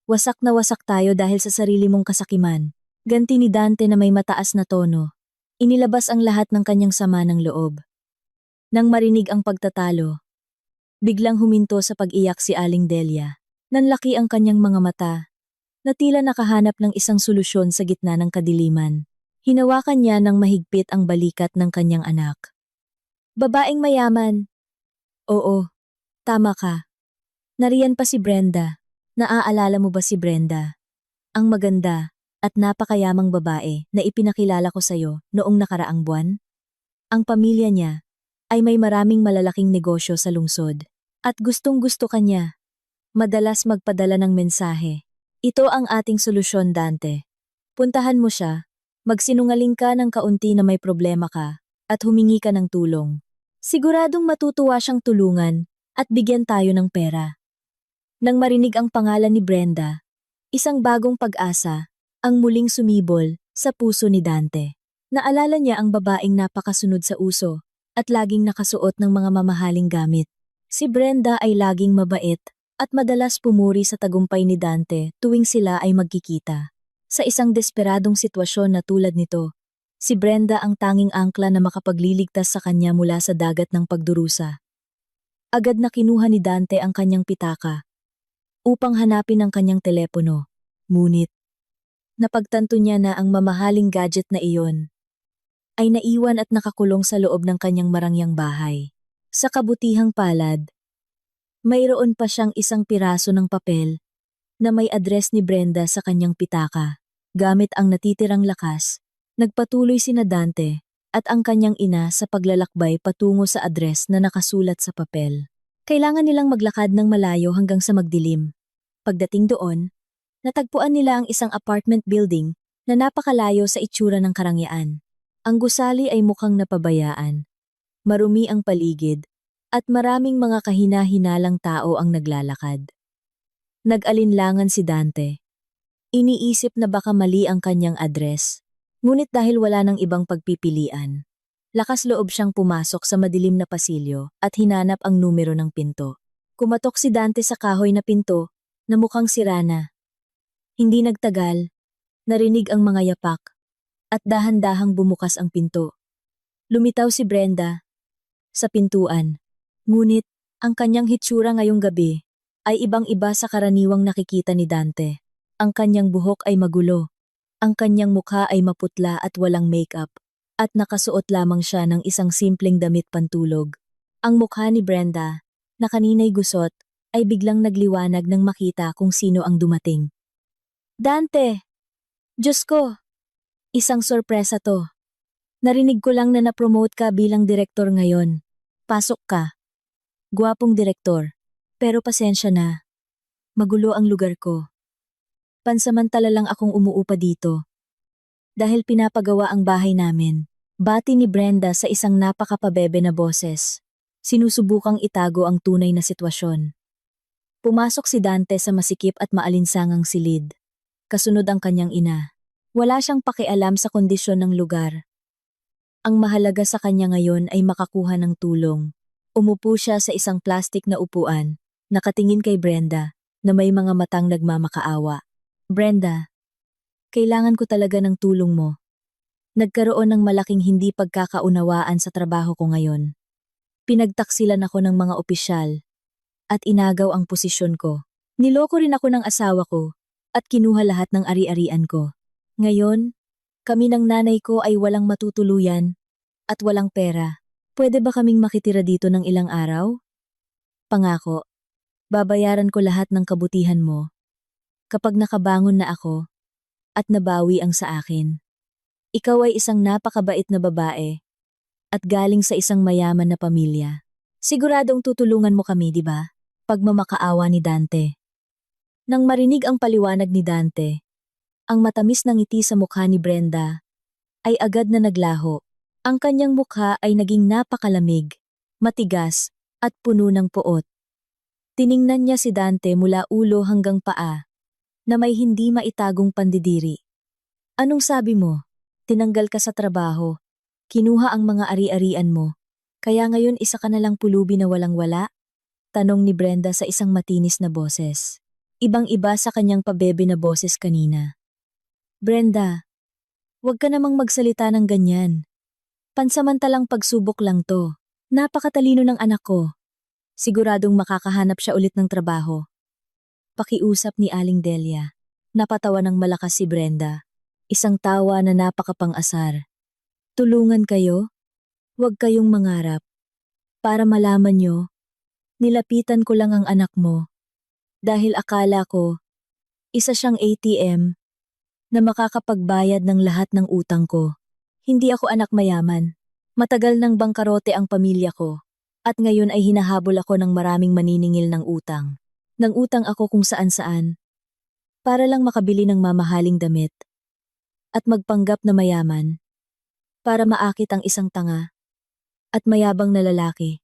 Wasak na wasak tayo dahil sa sarili mong kasakiman. Ganti ni Dante na may mataas na tono. Inilabas ang lahat ng kanyang sama ng loob. Nang marinig ang pagtatalo, biglang huminto sa pag-iyak si Aling Delia. Nanlaki ang kanyang mga mata, na tila nakahanap ng isang solusyon sa gitna ng kadiliman. Hinawakan niya ng mahigpit ang balikat ng kanyang anak. Babaeng mayaman. Oo, tama ka. Nariyan pa si Brenda. Naaalala mo ba si Brenda? Ang maganda at napakayamang babae na ipinakilala ko sa'yo noong nakaraang buwan? Ang pamilya niya ay may maraming malalaking negosyo sa lungsod. At gustong-gusto ka niya. Madalas magpadala ng mensahe. Ito ang ating solusyon, Dante. Puntahan mo siya, magsinungaling ka ng kaunti na may problema ka, at humingi ka ng tulong. Siguradong matutuwa siyang tulungan at bigyan tayo ng pera. Nang marinig ang pangalan ni Brenda, isang bagong pag-asa ang muling sumibol sa puso ni Dante. Naalala niya ang babaeng napakasunod sa uso at laging nakasuot ng mga mamahaling gamit. Si Brenda ay laging mabait at madalas pumuri sa tagumpay ni Dante tuwing sila ay magkikita. Sa isang desperadong sitwasyon na tulad nito, si Brenda ang tanging angkla na makapagliligtas sa kanya mula sa dagat ng pagdurusa. Agad na kinuha ni Dante ang kanyang pitaka upang hanapin ang kanyang telepono. Ngunit, napagtanto niya na ang mamahaling gadget na iyon ay naiwan at nakakulong sa loob ng kanyang marangyang bahay. Sa kabutihang palad, mayroon pa siyang isang piraso ng papel na may address ni Brenda sa kanyang pitaka. Gamit ang natitirang lakas, nagpatuloy sina Dante at ang kanyang ina sa paglalakbay patungo sa address na nakasulat sa papel. Kailangan nilang maglakad ng malayo hanggang sa magdilim. Pagdating doon, natagpuan nila ang isang apartment building na napakalayo sa itsura ng karangyaan. Ang gusali ay mukhang napabayaan. Marumi ang paligid at maraming mga kahina-hinalang tao ang naglalakad. Nag-alinlangan si Dante. Iniisip na baka mali ang kanyang address. Ngunit dahil wala ng ibang pagpipilian, lakas loob siyang pumasok sa madilim na pasilyo at hinanap ang numero ng pinto. Kumatok si Dante sa kahoy na pinto na mukhang sira na. Hindi nagtagal, narinig ang mga yapak at dahan-dahang bumukas ang pinto. Lumitaw si Brenda sa pintuan. Ngunit ang kanyang hitsura ngayong gabi ay ibang-iba sa karaniwang nakikita ni Dante. Ang kanyang buhok ay magulo. Ang kanyang mukha ay maputla at walang makeup. At nakasuot lamang siya ng isang simpleng damit pantulog. Ang mukha ni Brenda, na kanina'y gusot, ay biglang nagliwanag nang makita kung sino ang dumating. Dante! Diyos ko! Isang sorpresa to. Narinig ko lang na na-promote ka bilang direktor ngayon. Pasok ka. Gwapong direktor. Pero pasensya na. Magulo ang lugar ko. Pansamantala lang akong umuupa dito. Dahil pinapagawa ang bahay namin. Bati ni Brenda sa isang napakapabebe na boses. Sinusubukang itago ang tunay na sitwasyon. Pumasok si Dante sa masikip at maalinsangang silid. Kasunod ang kanyang ina. Wala siyang pakialam sa kondisyon ng lugar. Ang mahalaga sa kanya ngayon ay makakuha ng tulong. Umupo siya sa isang plastik na upuan, nakatingin kay Brenda, na may mga matang nagmamakaawa. Brenda, kailangan ko talaga ng tulong mo. Nagkaroon ng malaking hindi pagkakaunawaan sa trabaho ko ngayon. Pinagtaksilan ako ng mga opisyal at inagaw ang posisyon ko. Niloko rin ako ng asawa ko at kinuha lahat ng ari-arian ko. Ngayon, kami ng nanay ko ay walang matutuluyan at walang pera. Pwede ba kaming makitira dito ng ilang araw? Pangako, babayaran ko lahat ng kabutihan mo kapag nakabangon na ako at nabawi ang sa akin. Ikaw ay isang napakabait na babae at galing sa isang mayaman na pamilya. Siguradong tutulungan mo kami, di ba? Pagmamakaawa ni Dante. Nang marinig ang paliwanag ni Dante, Ang matamis na ngiti sa mukha ni Brenda ay agad na naglaho. Ang kanyang mukha ay naging napakalamig, matigas, at puno ng poot. Tiningnan niya si Dante mula ulo hanggang paa, na may hindi maitagong pandidiri. Anong sabi mo? Tinanggal ka sa trabaho. Kinuha ang mga ari-arian mo. Kaya ngayon isa ka na lang pulubi na walang-wala? Tanong ni Brenda sa isang matinis na boses. Ibang-iba sa kanyang pabebe na boses kanina. Brenda, huwag ka namang magsalita ng ganyan. Pansamantalang pagsubok lang to. Napakatalino ng anak ko. Siguradong makakahanap siya ulit ng trabaho. Pakiusap ni Aling Delia. Napatawa ng malakas si Brenda. Isang tawa na napakapang-asar. Tulungan kayo? Huwag kayong mangarap. Para malaman nyo, nilapitan ko lang ang anak mo. Dahil akala ko, isa siyang ATM na makakapagbayad ng lahat ng utang ko. Hindi ako anak mayaman. Matagal nang bangkarote ang pamilya ko. At ngayon ay hinahabol ako ng maraming maniningil ng utang. Nang utang ako kung saan-saan. Para lang makabili ng mamahaling damit. At magpanggap na mayaman. Para maakit ang isang tanga. At mayabang na lalaki.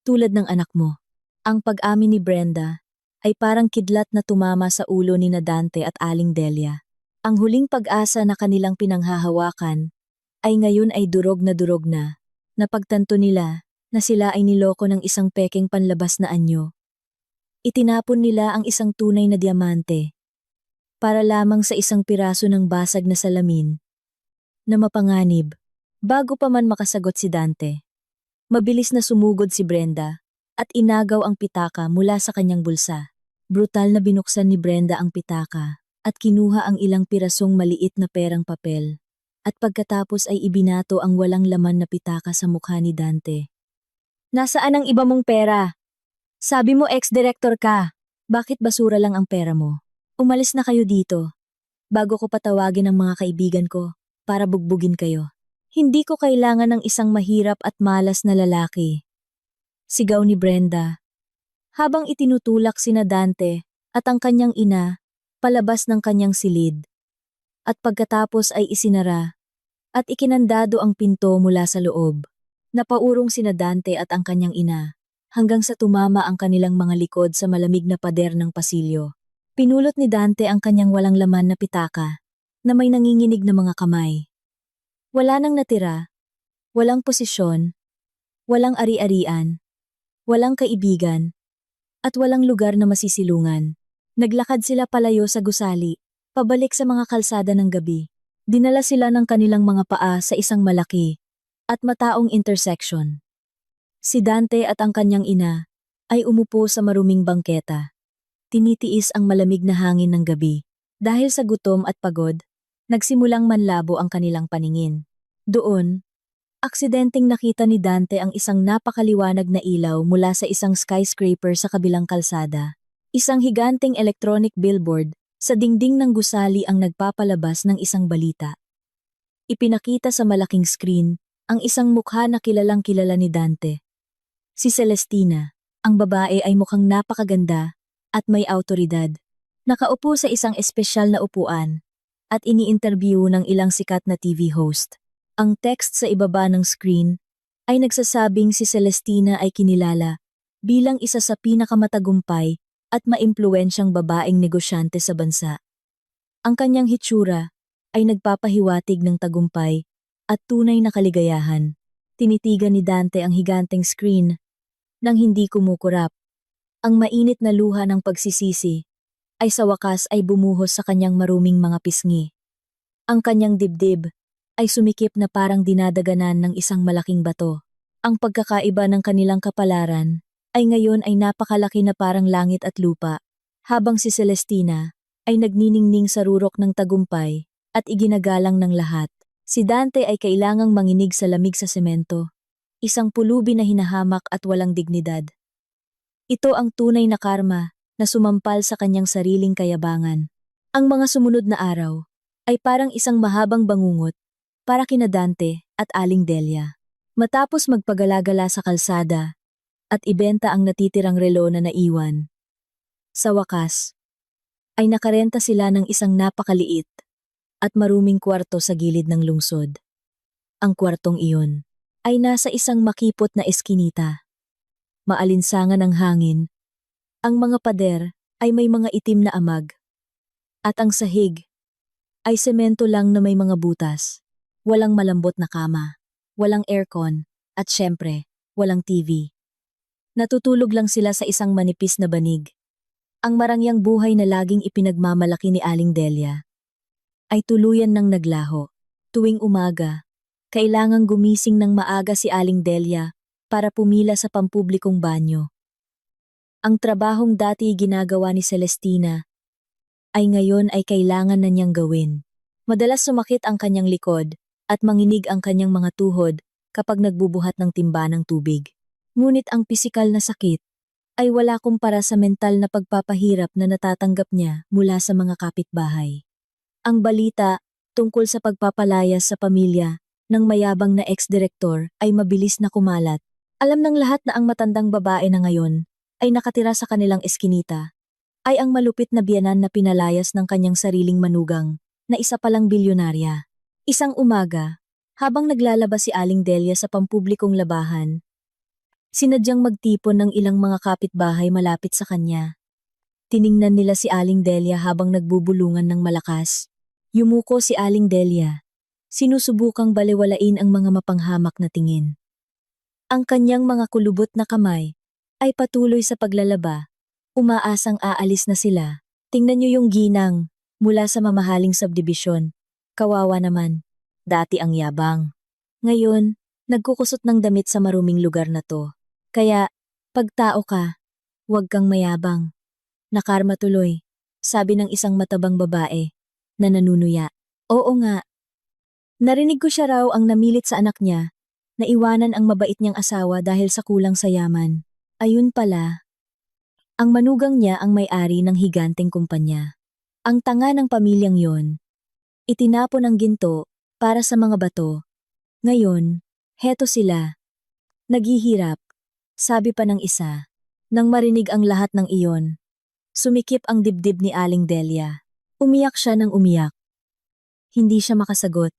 Tulad ng anak mo. Ang pag-amin ni Brenda ay parang kidlat na tumama sa ulo ni Dante at Aling Delia. Ang huling pag-asa na kanilang pinanghahawakan ay ngayon ay durog na. Napagtanto nila na sila ay niloko ng isang pekeng panlabas na anyo. Itinapon nila ang isang tunay na diamante para lamang sa isang piraso ng basag na salamin na mapanganib. Bago pa man makasagot si Dante, mabilis na sumugod si Brenda at inagaw ang pitaka mula sa kanyang bulsa. Brutal na binuksan ni Brenda ang pitaka at kinuha ang ilang pirasong maliit na perang papel. At pagkatapos ay ibinato ang walang laman na pitaka sa mukha ni Dante. Nasaan ang iba mong pera? Sabi mo ex-director ka. Bakit basura lang ang pera mo? Umalis na kayo dito. Bago ko patawagin ang mga kaibigan ko para bugbugin kayo. Hindi ko kailangan ng isang mahirap at malas na lalaki. Sigaw ni Brenda. Habang itinutulak sina Dante at ang kanyang ina, palabas ng kanyang silid. At pagkatapos ay isinara at ikinandado ang pinto mula sa loob. Napaurong sina Dante at ang kanyang ina hanggang sa tumama ang kanilang mga likod sa malamig na pader ng pasilyo. Pinulot ni Dante ang kanyang walang laman na pitaka na may nanginginig na mga kamay. Wala nang natira, walang posisyon, walang ari-arian, walang kaibigan, at walang lugar na masisilungan. Naglakad sila palayo sa gusali, pabalik sa mga kalsada ng gabi. Dinala sila ng kanilang mga paa sa isang malaki at mataong intersection. Si Dante at ang kanyang ina ay umupo sa maruming bangketa. Tinitiis ang malamig na hangin ng gabi. Dahil sa gutom at pagod, nagsimulang manlabo ang kanilang paningin. Doon, aksidenteng nakita ni Dante ang isang napakaliwanag na ilaw mula sa isang skyscraper sa kabilang kalsada. Isang higanteng electronic billboard sa dingding ng gusali ang nagpapalabas ng isang balita. Ipinakita sa malaking screen ang isang mukha na kilalang-kilala ni Dante. Si Celestina, ang babae ay mukhang napakaganda at may awtoridad. Nakaupo sa isang espesyal na upuan at ini-interview ng ilang sikat na TV host. Ang text sa ibaba ng screen ay nagsasabing si Celestina ay kinilala bilang isa sa pinakamatagumpay at maimpluwensyang babaeng negosyante sa bansa. Ang kanyang hitsura ay nagpapahiwatig ng tagumpay at tunay na kaligayahan. Tinitigan ni Dante ang higanteng screen nang hindi kumukurap. Ang mainit na luha ng pagsisisi ay sa wakas ay bumuhos sa kanyang maruming mga pisngi. Ang kanyang dibdib ay sumikip na parang dinadaganan ng isang malaking bato. Ang pagkakaiba ng kanilang kapalaran ay ngayon ay napakalaki na parang langit at lupa, habang si Celestina ay nagniningning sa rurok ng tagumpay at iginagalang ng lahat. Si Dante ay kailangang manginig sa lamig sa semento, isang pulubi na hinahamak at walang dignidad. Ito ang tunay na karma na sumampal sa kanyang sariling kayabangan. Ang mga sumunod na araw ay parang isang mahabang bangungot para kina Dante at Aling Delia. Matapos magpagalagala sa kalsada at ibenta ang natitirang relo na naiwan, sa wakas ay nakarenta sila ng isang napakaliit at maruming kwarto sa gilid ng lungsod. Ang kwartong iyon ay nasa isang makipot na eskinita. Maalinsangan ang hangin, ang mga pader ay may mga itim na amag, at ang sahig ay semento lang na may mga butas. Walang malambot na kama, walang aircon, at syempre, walang TV. Natutulog lang sila sa isang manipis na banig. Ang marangyang buhay na laging ipinagmamalaki ni Aling Delia ay tuluyan ng naglaho. Tuwing umaga, kailangang gumising ng maaga si Aling Delia para pumila sa pampublikong banyo. Ang trabahong dati ginagawa ni Celestina ay ngayon ay kailangan na niyang gawin. Madalas sumakit ang kanyang likod at manginig ang kanyang mga tuhod kapag nagbubuhat ng timba ng tubig. Ngunit ang pisikal na sakit ay wala kumpara sa mental na pagpapahirap na natatanggap niya mula sa mga kapitbahay. Ang balita tungkol sa pagpapalayas sa pamilya ng mayabang na ex-direktor ay mabilis na kumalat. Alam ng lahat na ang matandang babae na ngayon ay nakatira sa kanilang eskinita ay ang malupit na biyenan na pinalayas ng kanyang sariling manugang na isa palang bilyonarya. Isang umaga, habang naglalabas si Aling Delia sa pampublikong labahan, sinadyang magtipon ng ilang mga kapitbahay malapit sa kanya. Tiningnan nila si Aling Delia habang nagbubulungan ng malakas. Yumuko si Aling Delia. Sinusubukang balewalain ang mga mapanghamak na tingin. Ang kanyang mga kulubot na kamay ay patuloy sa paglalaba. Umaasang aalis na sila. Tingnan niyo yung ginang mula sa mamahaling subdivision. Kawawa naman. Dati ang yabang. Ngayon, nagkukusot ng damit sa maruming lugar na to. Kaya, pag tao ka, huwag kang mayabang. Nakarma tuloy, sabi ng isang matabang babae na nanunuya. Oo nga. Narinig ko siya raw ang namilit sa anak niya na iwanan ang mabait niyang asawa dahil sa kulang sa yaman. Ayun pala. Ang manugang niya ang may-ari ng higanteng kumpanya. Ang tanga ng pamilyang yon, itinapon ang ginto para sa mga bato. Ngayon, heto sila. Naghihirap, sabi pa ng isa. Nang marinig ang lahat ng iyon, sumikip ang dibdib ni Aling Delia. Umiyak siya ng umiyak. Hindi siya makasagot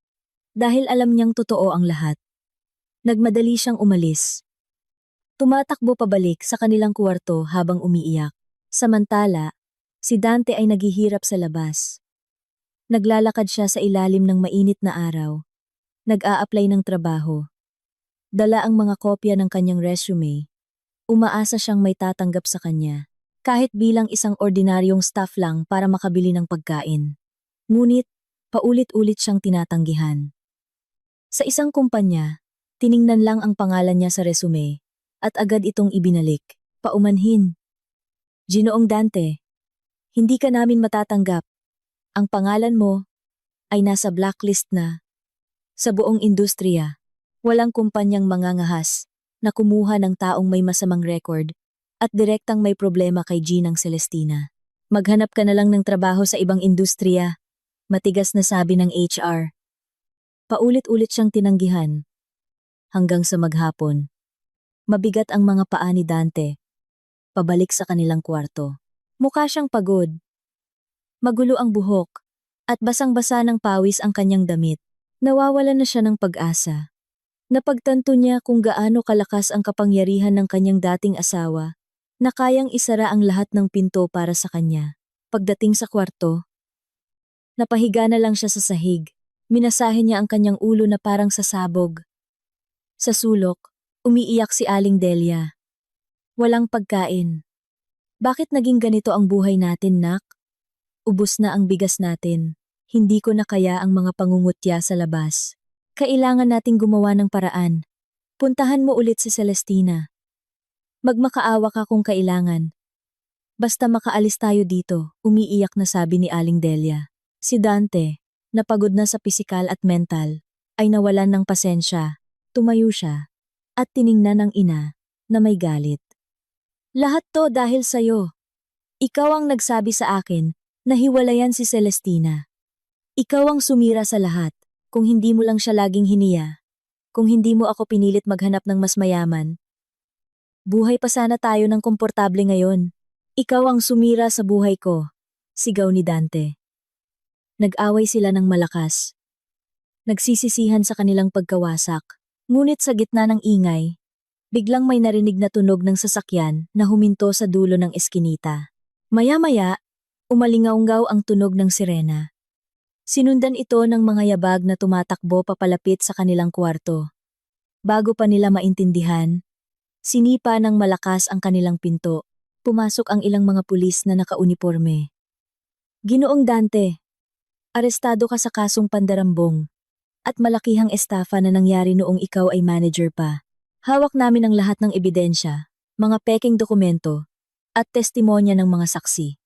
dahil alam niyang totoo ang lahat. Nagmadali siyang umalis. Tumatakbo pabalik sa kanilang kwarto habang umiiyak. Samantala, si Dante ay naghihirap sa labas. Naglalakad siya sa ilalim ng mainit na araw. Nag-a-apply ng trabaho. Dala ang mga kopya ng kanyang resume. Umaasa siyang may tatanggap sa kanya, kahit bilang isang ordinaryong staff lang para makabili ng pagkain. Ngunit, paulit-ulit siyang tinatanggihan. Sa isang kumpanya, tiningnan lang ang pangalan niya sa resume at agad itong ibinalik, paumanhin. Ginoong Dante, hindi ka namin matatanggap. Ang pangalan mo ay nasa blacklist na. Sa buong industriya, walang kumpanyang mangangahas na kumuha ng taong may masamang record at direktang may problema kay Ginang Celestina. Maghanap ka na lang ng trabaho sa ibang industriya, matigas na sabi ng HR. Paulit-ulit siyang tinanggihan. Hanggang sa maghapon, mabigat ang mga paa ni Dante. Pabalik sa kanilang kwarto. Mukha siyang pagod. Magulo ang buhok, at basang-basa ng pawis ang kanyang damit. Nawawalan na siya ng pag-asa. Napagtanto niya kung gaano kalakas ang kapangyarihan ng kanyang dating asawa, na kayang isara ang lahat ng pinto para sa kanya. Pagdating sa kwarto, napahiga na lang siya sa sahig. Minasahe niya ang kanyang ulo na parang sasabog. Sa sulok, umiiyak si Aling Delia. Walang pagkain. Bakit naging ganito ang buhay natin, nak? Ubus na ang bigas natin. Hindi ko na kaya ang mga pangungutya sa labas. Kailangan nating gumawa ng paraan. Puntahan mo ulit si Celestina. Magmakaawa ka kung kailangan. Basta makaalis tayo dito, umiiyak na sabi ni Aling Delia. Si Dante, napagod na sa pisikal at mental, ay nawalan ng pasensya. Tumayo siya, at tiningnan ng ina, na may galit. Lahat to dahil sa'yo. Ikaw ang nagsabi sa akin na hiwalayan si Celestina. Ikaw ang sumira sa lahat, kung hindi mo lang siya laging hiniya. Kung hindi mo ako pinilit maghanap ng mas mayaman. Buhay pa sana tayo ng komportable ngayon. Ikaw ang sumira sa buhay ko, sigaw ni Dante. Nag-away sila ng malakas. Nagsisisihan sa kanilang pagkawasak. Ngunit sa gitna ng ingay, biglang may narinig na tunog ng sasakyan na huminto sa dulo ng eskinita. Maya-maya, umalingaunggaw ang tunog ng sirena. Sinundan ito ng mga yabag na tumatakbo papalapit sa kanilang kwarto. Bago pa nila maintindihan, sinipa ng malakas ang kanilang pinto. Pumasok ang ilang mga pulis na nakauniporme. Ginoong Dante, arestado ka sa kasong pandarambong at malakihang estafa na nangyari noong ikaw ay manager pa. Hawak namin ang lahat ng ebidensya, mga peking dokumento, at testimonya ng mga saksi.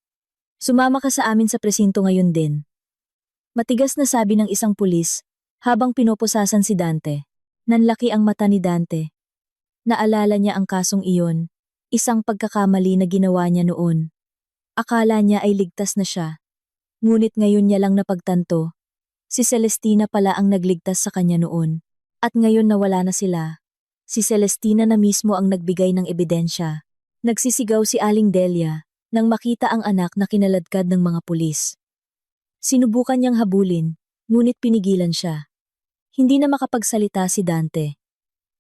Sumama ka sa amin sa presinto ngayon din. Matigas na sabi ng isang pulis habang pinoposasan si Dante. Nanlaki ang mata ni Dante. Naalala niya ang kasong iyon, isang pagkakamali na ginawa niya noon. Akala niya ay ligtas na siya. Ngunit ngayon niya lang napagtanto, si Celestina pala ang nagligtas sa kanya noon. At ngayon nawala na sila. Si Celestina na mismo ang nagbigay ng ebidensya. Nagsisigaw si Aling Delia nang makita ang anak na kinaladkad ng mga pulis. Sinubukan niyang habulin, ngunit pinigilan siya. Hindi na makapagsalita si Dante.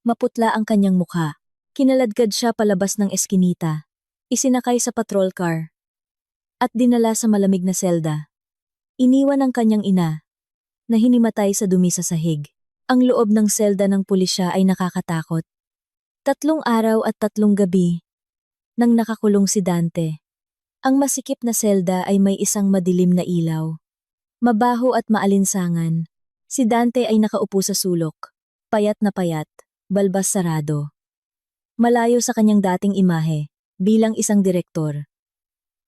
Maputla ang kanyang mukha. Kinaladkad siya palabas ng eskinita. Isinakay sa patrol car. At dinala sa malamig na selda. Iniwan ang kanyang ina, na hinimatay sa dumi sa sahig. Ang loob ng selda ng pulisya ay nakakatakot. 3 araw at 3 gabi nang nakakulong si Dante. Ang masikip na selda ay may isang madilim na ilaw. Mabaho at maalinsangan. Si Dante ay nakaupo sa sulok. Payat na payat, balbas sarado. Malayo sa kanyang dating imahe, bilang isang direktor.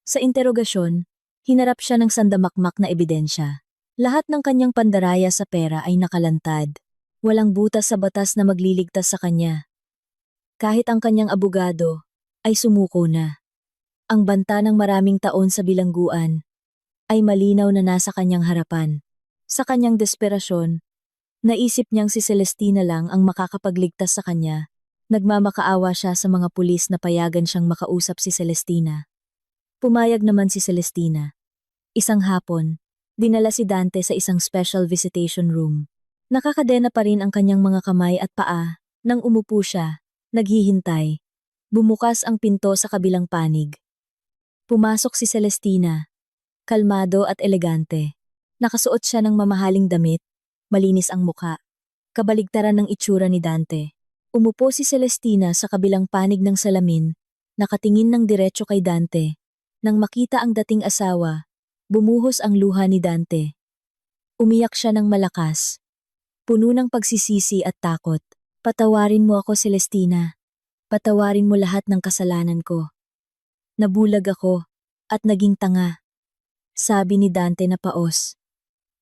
Sa interogasyon, hinarap siya ng sandamakmak na ebidensya. Lahat ng kanyang pandaraya sa pera ay nakalantad. Walang butas sa batas na magliligtas sa kanya. Kahit ang kanyang abogado ay sumuko na. Ang banta ng maraming taon sa bilangguan ay malinaw na nasa kanyang harapan. Sa kanyang desperasyon, naisip niyang si Celestina lang ang makakapagligtas sa kanya. Nagmamakaawa siya sa mga pulis na payagan siyang makausap si Celestina. Pumayag naman si Celestina. Isang hapon, dinala si Dante sa isang special visitation room. Nakakadena pa rin ang kanyang mga kamay at paa. Nang umupo siya, naghihintay. Bumukas ang pinto sa kabilang panig. Pumasok si Celestina. Kalmado at elegante. Nakasuot siya ng mamahaling damit. Malinis ang mukha. Kabaligtaran ng itsura ni Dante. Umupo si Celestina sa kabilang panig ng salamin. Nakatingin ng diretso kay Dante. Nang makita ang dating asawa, bumuhos ang luha ni Dante. Umiyak siya ng malakas. Puno ng pagsisisi at takot. Patawarin mo ako, Celestina. Patawarin mo lahat ng kasalanan ko. Nabulag ako at naging tanga. Sabi ni Dante na paos.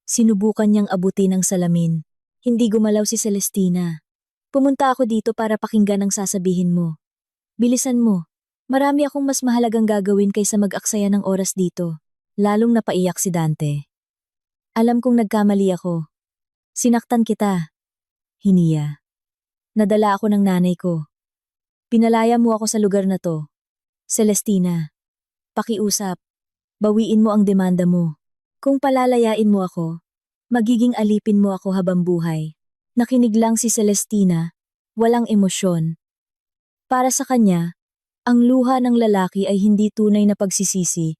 Sinubukan niyang abutin ang salamin. Hindi gumalaw si Celestina. Pumunta ako dito para pakinggan ang sasabihin mo. Bilisan mo. Marami akong mas mahalagang gagawin kaysa mag-aksaya ng oras dito. Lalong napaiyak si Dante. Alam kong nagkamali ako. Sinaktan kita. Hiniya. Nadala ako ng nanay ko. Pinalaya mo ako sa lugar na to. Celestina. Pakiusap. Bawiin mo ang demanda mo. Kung palalayain mo ako, magiging alipin mo ako habang buhay. Nakinig lang si Celestina, walang emosyon. Para sa kanya, ang luha ng lalaki ay hindi tunay na pagsisisi,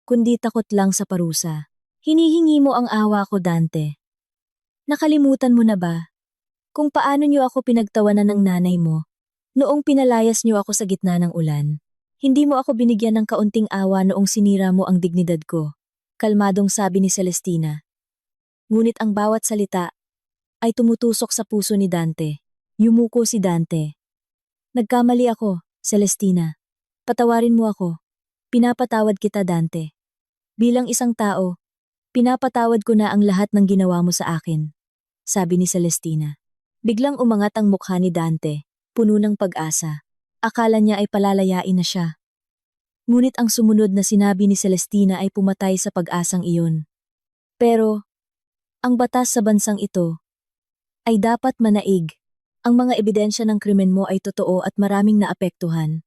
kundi takot lang sa parusa. Hinihingi mo ang awa ko, Dante. Nakalimutan mo na ba kung paano niyo ako pinagtawanan ng nanay mo noong pinalayas niyo ako sa gitna ng ulan? Hindi mo ako binigyan ng kaunting awa noong sinira mo ang dignidad ko, kalmadong sabi ni Celestina. Ngunit ang bawat salita ay tumutusok sa puso ni Dante. Yumuko si Dante. Nagkamali ako, Celestina. Patawarin mo ako. Pinapatawad kita, Dante. Bilang isang tao, pinapatawad ko na ang lahat ng ginawa mo sa akin, sabi ni Celestina. Biglang umangat ang mukha ni Dante, puno ng pag-asa. Akala niya ay palalayain na siya. Ngunit ang sumunod na sinabi ni Celestina ay pumatay sa pag-asang iyon. Pero, ang batas sa bansang ito ay dapat manaig. Ang mga ebidensya ng krimen mo ay totoo at maraming naapektuhan.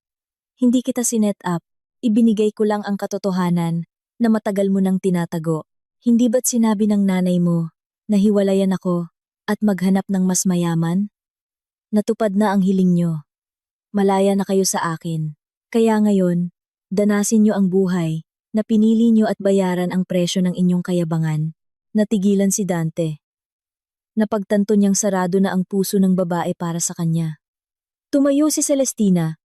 Hindi kita sinet up, ibinigay ko lang ang katotohanan na matagal mo nang tinatago. Hindi ba't sinabi ng nanay mo na hiwalayan ako at maghanap ng mas mayaman? Natupad na ang hiling nyo. Malaya na kayo sa akin. Kaya ngayon, danasin nyo ang buhay na pinili nyo at bayaran ang presyo ng inyong kayabangan. Natigilan si Dante. Napagtanto niyang sarado na ang puso ng babae para sa kanya. Tumayo si Celestina.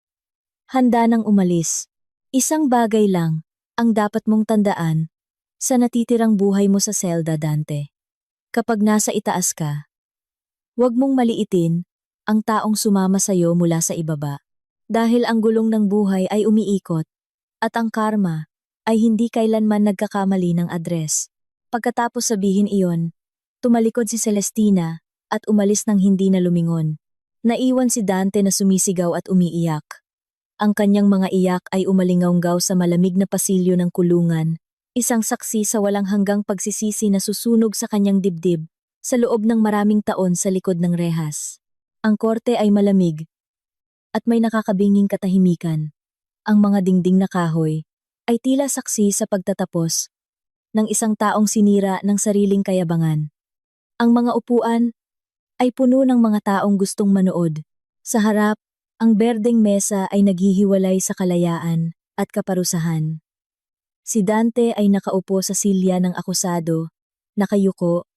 Handa nang umalis. Isang bagay lang ang dapat mong tandaan sa natitirang buhay mo sa selda, Dante. Kapag nasa itaas ka, huwag mong maliitin ang taong sumama sa'yo mula sa ibaba. Dahil ang gulong ng buhay ay umiikot at ang karma ay hindi kailanman nagkakamali ng address. Pagkatapos sabihin iyon, tumalikod si Celestina at umalis ng hindi na lumingon. Naiwan si Dante na sumisigaw at umiiyak. Ang kanyang mga iyak ay umalingaunggaw sa malamig na pasilyo ng kulungan, isang saksi sa walang hanggang pagsisisi na susunog sa kanyang dibdib sa loob ng maraming taon sa likod ng rehas. Ang korte ay malamig at may nakakabinging katahimikan. Ang mga dingding na kahoy ay tila saksi sa pagtatapos ng isang taong sinira ng sariling kayabangan. Ang mga upuan ay puno ng mga taong gustong manood. Sa harap, ang berdeng mesa ay naghihiwalay sa kalayaan at kaparusahan. Si Dante ay nakaupo sa silya ng akusado, nakayuko.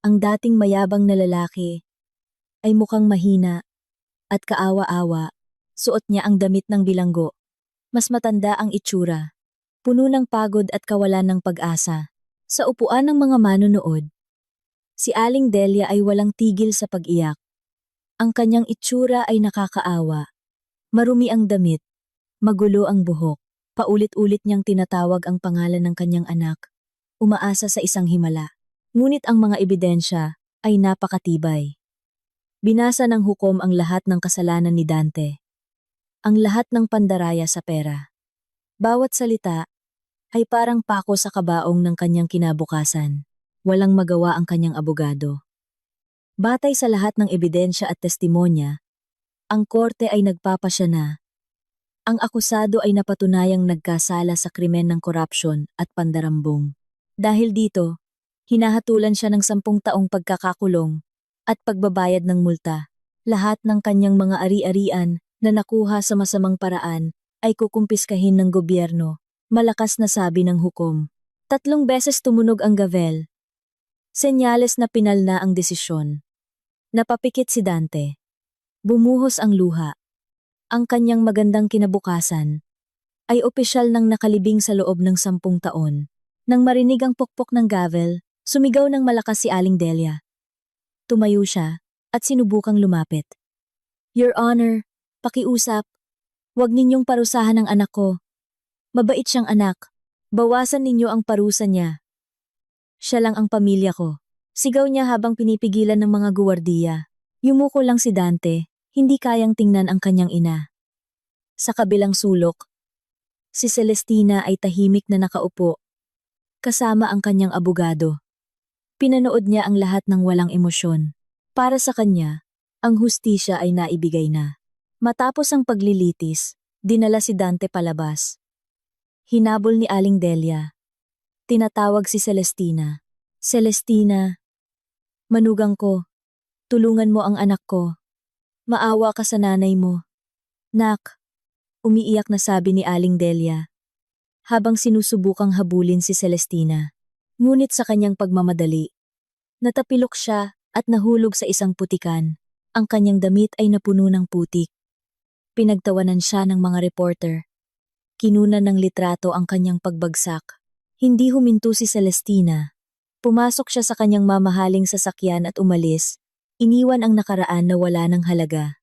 Ang dating mayabang na lalaki ay mukhang mahina at kaawa-awa. Suot niya ang damit ng bilanggo. Mas matanda ang itsura. Puno ng pagod at kawalan ng pag-asa. Sa upuan ng mga manonood, si Aling Delia ay walang tigil sa pag-iyak. Ang kanyang itsura ay nakakaawa. Marumi ang damit, magulo ang buhok. Paulit-ulit niyang tinatawag ang pangalan ng kanyang anak. Umaasa sa isang himala. Ngunit ang mga ebidensya ay napakatibay. Binasa ng hukom ang lahat ng kasalanan ni Dante. Ang lahat ng pandaraya sa pera. Bawat salita ay parang pako sa kabaong ng kanyang kinabukasan. Walang magawa ang kanyang abogado. Batay sa lahat ng ebidensya at testimonya, ang korte ay nagpapasya na ang akusado ay napatunayang nagkasala sa krimen ng korupsyon at pandarambong. Dahil dito, hinahatulan siya ng 10 taong pagkakakulong at pagbabayad ng multa. Lahat ng kanyang mga ari-arian na nakuha sa masamang paraan ay kukumpiskahin ng gobyerno, malakas na sabi ng hukom. 3 beses tumunog ang gavel. Senyales na pinal na ang desisyon. Napapikit si Dante. Bumuhos ang luha. Ang kanyang magandang kinabukasan ay opisyal nang nakalibing sa loob ng 10 taon. Nang marinig ang pukpok ng gavel, sumigaw ng malakas si Aling Delia. Tumayo siya at sinubukang lumapit. Your Honor, pakiusap. Huwag ninyong parusahan ang anak ko. Mabait siyang anak. Bawasan ninyo ang parusa niya. Siya lang ang pamilya ko. Sigaw niya habang pinipigilan ng mga guwardiya. Yumuko lang si Dante. Hindi kayang tingnan ang kanyang ina. Sa kabilang sulok, si Celestina ay tahimik na nakaupo, kasama ang kanyang abogado. Pinanood niya ang lahat ng walang emosyon. Para sa kanya, ang hustisya ay naibigay na. Matapos ang paglilitis, dinala si Dante palabas. Hinabol ni Aling Delia. Tinatawag si Celestina. Celestina, manugang ko, tulungan mo ang anak ko. Maawa ka sa nanay mo. Nak, umiiyak na sabi ni Aling Delia, habang sinusubukang habulin si Celestina. Ngunit sa kanyang pagmamadali, natapilok siya at nahulog sa isang putikan. Ang kanyang damit ay napuno ng putik. Pinagtawanan siya ng mga reporter. Kinunan ng litrato ang kanyang pagbagsak. Hindi huminto si Celestina. Pumasok siya sa kanyang mamahaling sasakyan at umalis. Iniwan ang nakaraan na wala ng halaga.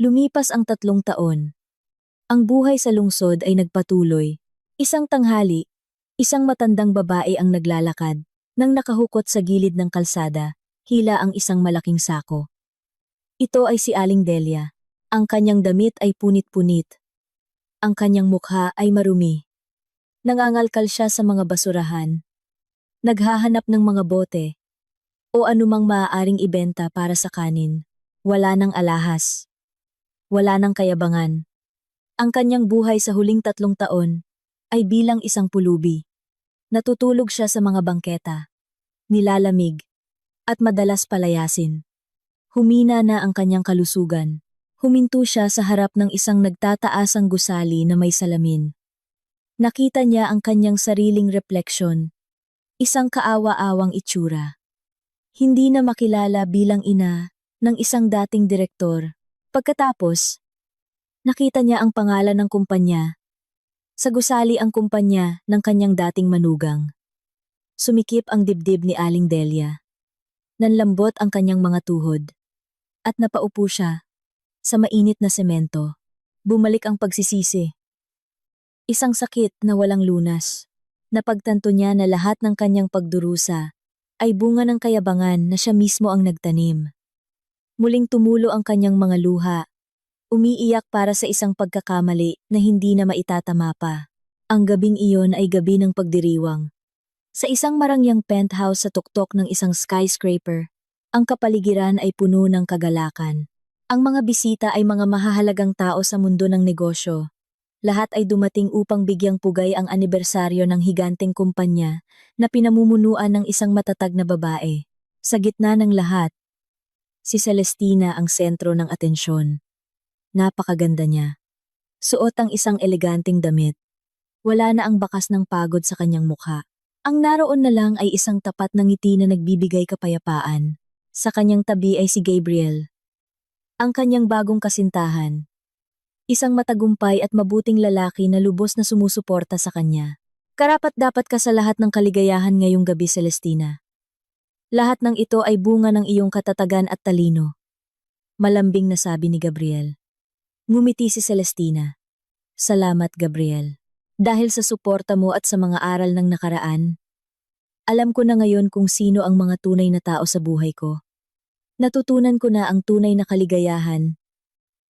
Lumipas ang 3 taon. Ang buhay sa lungsod ay nagpatuloy. Isang tanghali, isang matandang babae ang naglalakad. Nang nakahukot sa gilid ng kalsada, hila ang isang malaking sako. Ito ay si Aling Delia. Ang kanyang damit ay punit-punit. Ang kanyang mukha ay marumi. Nangangalkal siya sa mga basurahan. Naghahanap ng mga bote o anumang maaaring ibenta para sa kanin. Wala ng alahas. Wala ng kayabangan. Ang kanyang buhay sa huling 3 taon ay bilang isang pulubi. Natutulog siya sa mga bangketa, nilalamig, at madalas palayasin. Humina na ang kanyang kalusugan. Huminto siya sa harap ng isang nagtataasang gusali na may salamin. Nakita niya ang kanyang sariling refleksyon, isang kaawa-awang itsura. Hindi na makilala bilang ina ng isang dating direktor. Pagkatapos, nakita niya ang pangalan ng kumpanya. Sa gusali ang kumpanya ng kanyang dating manugang. Sumikip ang dibdib ni Aling Delia. Nanlambot ang kanyang mga tuhod. At napaupo siya sa mainit na semento. Bumalik ang pagsisisi. Isang sakit na walang lunas. Napagtanto niya na lahat ng kanyang pagdurusa ay bunga ng kayabangan na siya mismo ang nagtanim. Muling tumulo ang kanyang mga luha. Umiiyak para sa isang pagkakamali na hindi na maitatama pa. Ang gabing iyon ay gabi ng pagdiriwang. Sa isang marangyang penthouse sa tuktok ng isang skyscraper, ang kapaligiran ay puno ng kagalakan. Ang mga bisita ay mga mahahalagang tao sa mundo ng negosyo. Lahat ay dumating upang bigyang pugay ang anibersaryo ng higanteng kumpanya na pinamumunuan ng isang matatag na babae. Sa gitna ng lahat, si Celestina ang sentro ng atensyon. Napakaganda niya. Suot ang isang eleganteng damit. Wala na ang bakas ng pagod sa kanyang mukha. Ang naroon na lang ay isang tapat na ngiti na nagbibigay kapayapaan. Sa kanyang tabi ay si Gabriel, ang kanyang bagong kasintahan. Isang matagumpay at mabuting lalaki na lubos na sumusuporta sa kanya. Karapat-dapat ka sa lahat ng kaligayahan ngayong gabi, Celestina. Lahat ng ito ay bunga ng iyong katatagan at talino. Malambing na sabi ni Gabriel. Ngumiti si Celestina. Salamat, Gabriel. Dahil sa suporta mo at sa mga aral ng nakaraan, alam ko na ngayon kung sino ang mga tunay na tao sa buhay ko. Natutunan ko na ang tunay na kaligayahan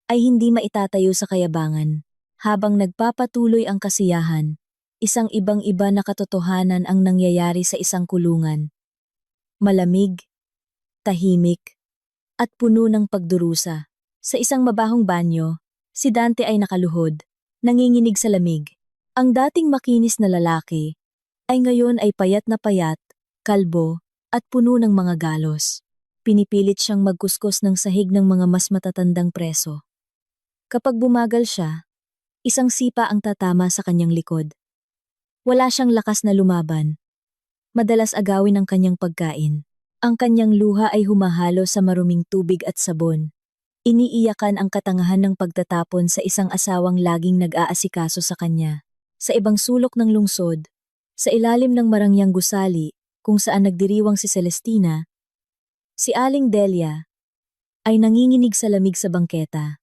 ay hindi maitatayo sa kayabangan. Habang nagpapatuloy ang kasiyahan, isang ibang-iba na katotohanan ang nangyayari sa isang kulungan. Malamig, tahimik, at puno ng pagdurusa. Sa isang mabahong banyo, si Dante ay nakaluhod, nanginginig sa lamig. Ang dating makinis na lalaki ay ngayon ay payat na payat, kalbo, at puno ng mga galos. Pinipilit siyang magkuskus ng sahig ng mga mas matatandang preso. Kapag bumagal siya, isang sipa ang tatama sa kanyang likod. Wala siyang lakas na lumaban. Madalas agawin ang kanyang pagkain. Ang kanyang luha ay humahalo sa maruming tubig at sabon. Iniiyakan ang katangahan ng pagtatapon sa isang asawang laging nag-aasikaso sa kanya. Sa ibang sulok ng lungsod, sa ilalim ng marangyang gusali, kung saan nagdiriwang si Celestina, si Aling Delia ay nanginginig sa lamig sa bangketa.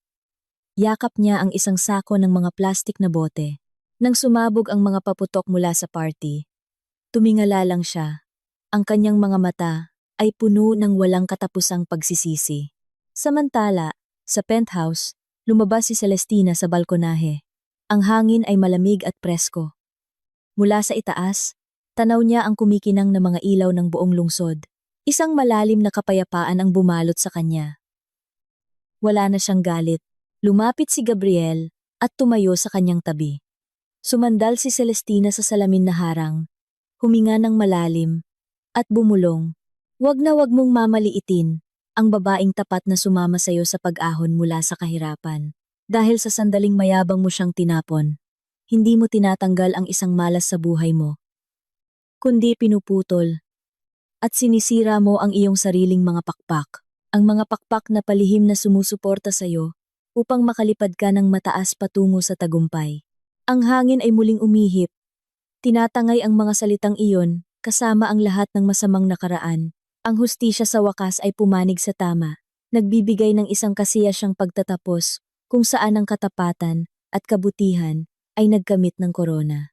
Yakap niya ang isang sako ng mga plastik na bote. Nang sumabog ang mga paputok mula sa party, tumingala lang siya. Ang kanyang mga mata ay puno ng walang katapusang pagsisisi. Samantala, sa penthouse, lumabas si Celestina sa balkonahe. Ang hangin ay malamig at presko. Mula sa itaas, tanaw niya ang kumikinang na mga ilaw ng buong lungsod. Isang malalim na kapayapaan ang bumalot sa kanya. Wala na siyang galit. Lumapit si Gabriel at tumayo sa kanyang tabi. Sumandal si Celestina sa salamin na harang, huminga ng malalim, at bumulong. Wag na wag mong mamaliitin ang babaeng tapat na sumama sa iyo sa pag-ahon mula sa kahirapan. Dahil sa sandaling mayabang mo siyang tinapon, hindi mo tinatanggal ang isang malas sa buhay mo, kundi pinuputol at sinisira mo ang iyong sariling mga pakpak. Ang mga pakpak na palihim na sumusuporta sa iyo upang makalipad ka ng mataas patungo sa tagumpay. Ang hangin ay muling umihip. Tinatangay ang mga salitang iyon kasama ang lahat ng masamang nakaraan. Ang hustisya sa wakas ay pumanig sa tama, nagbibigay ng isang kasiyasyang pagtatapos kung saan ang katapatan at kabutihan ay nagkamit ng korona.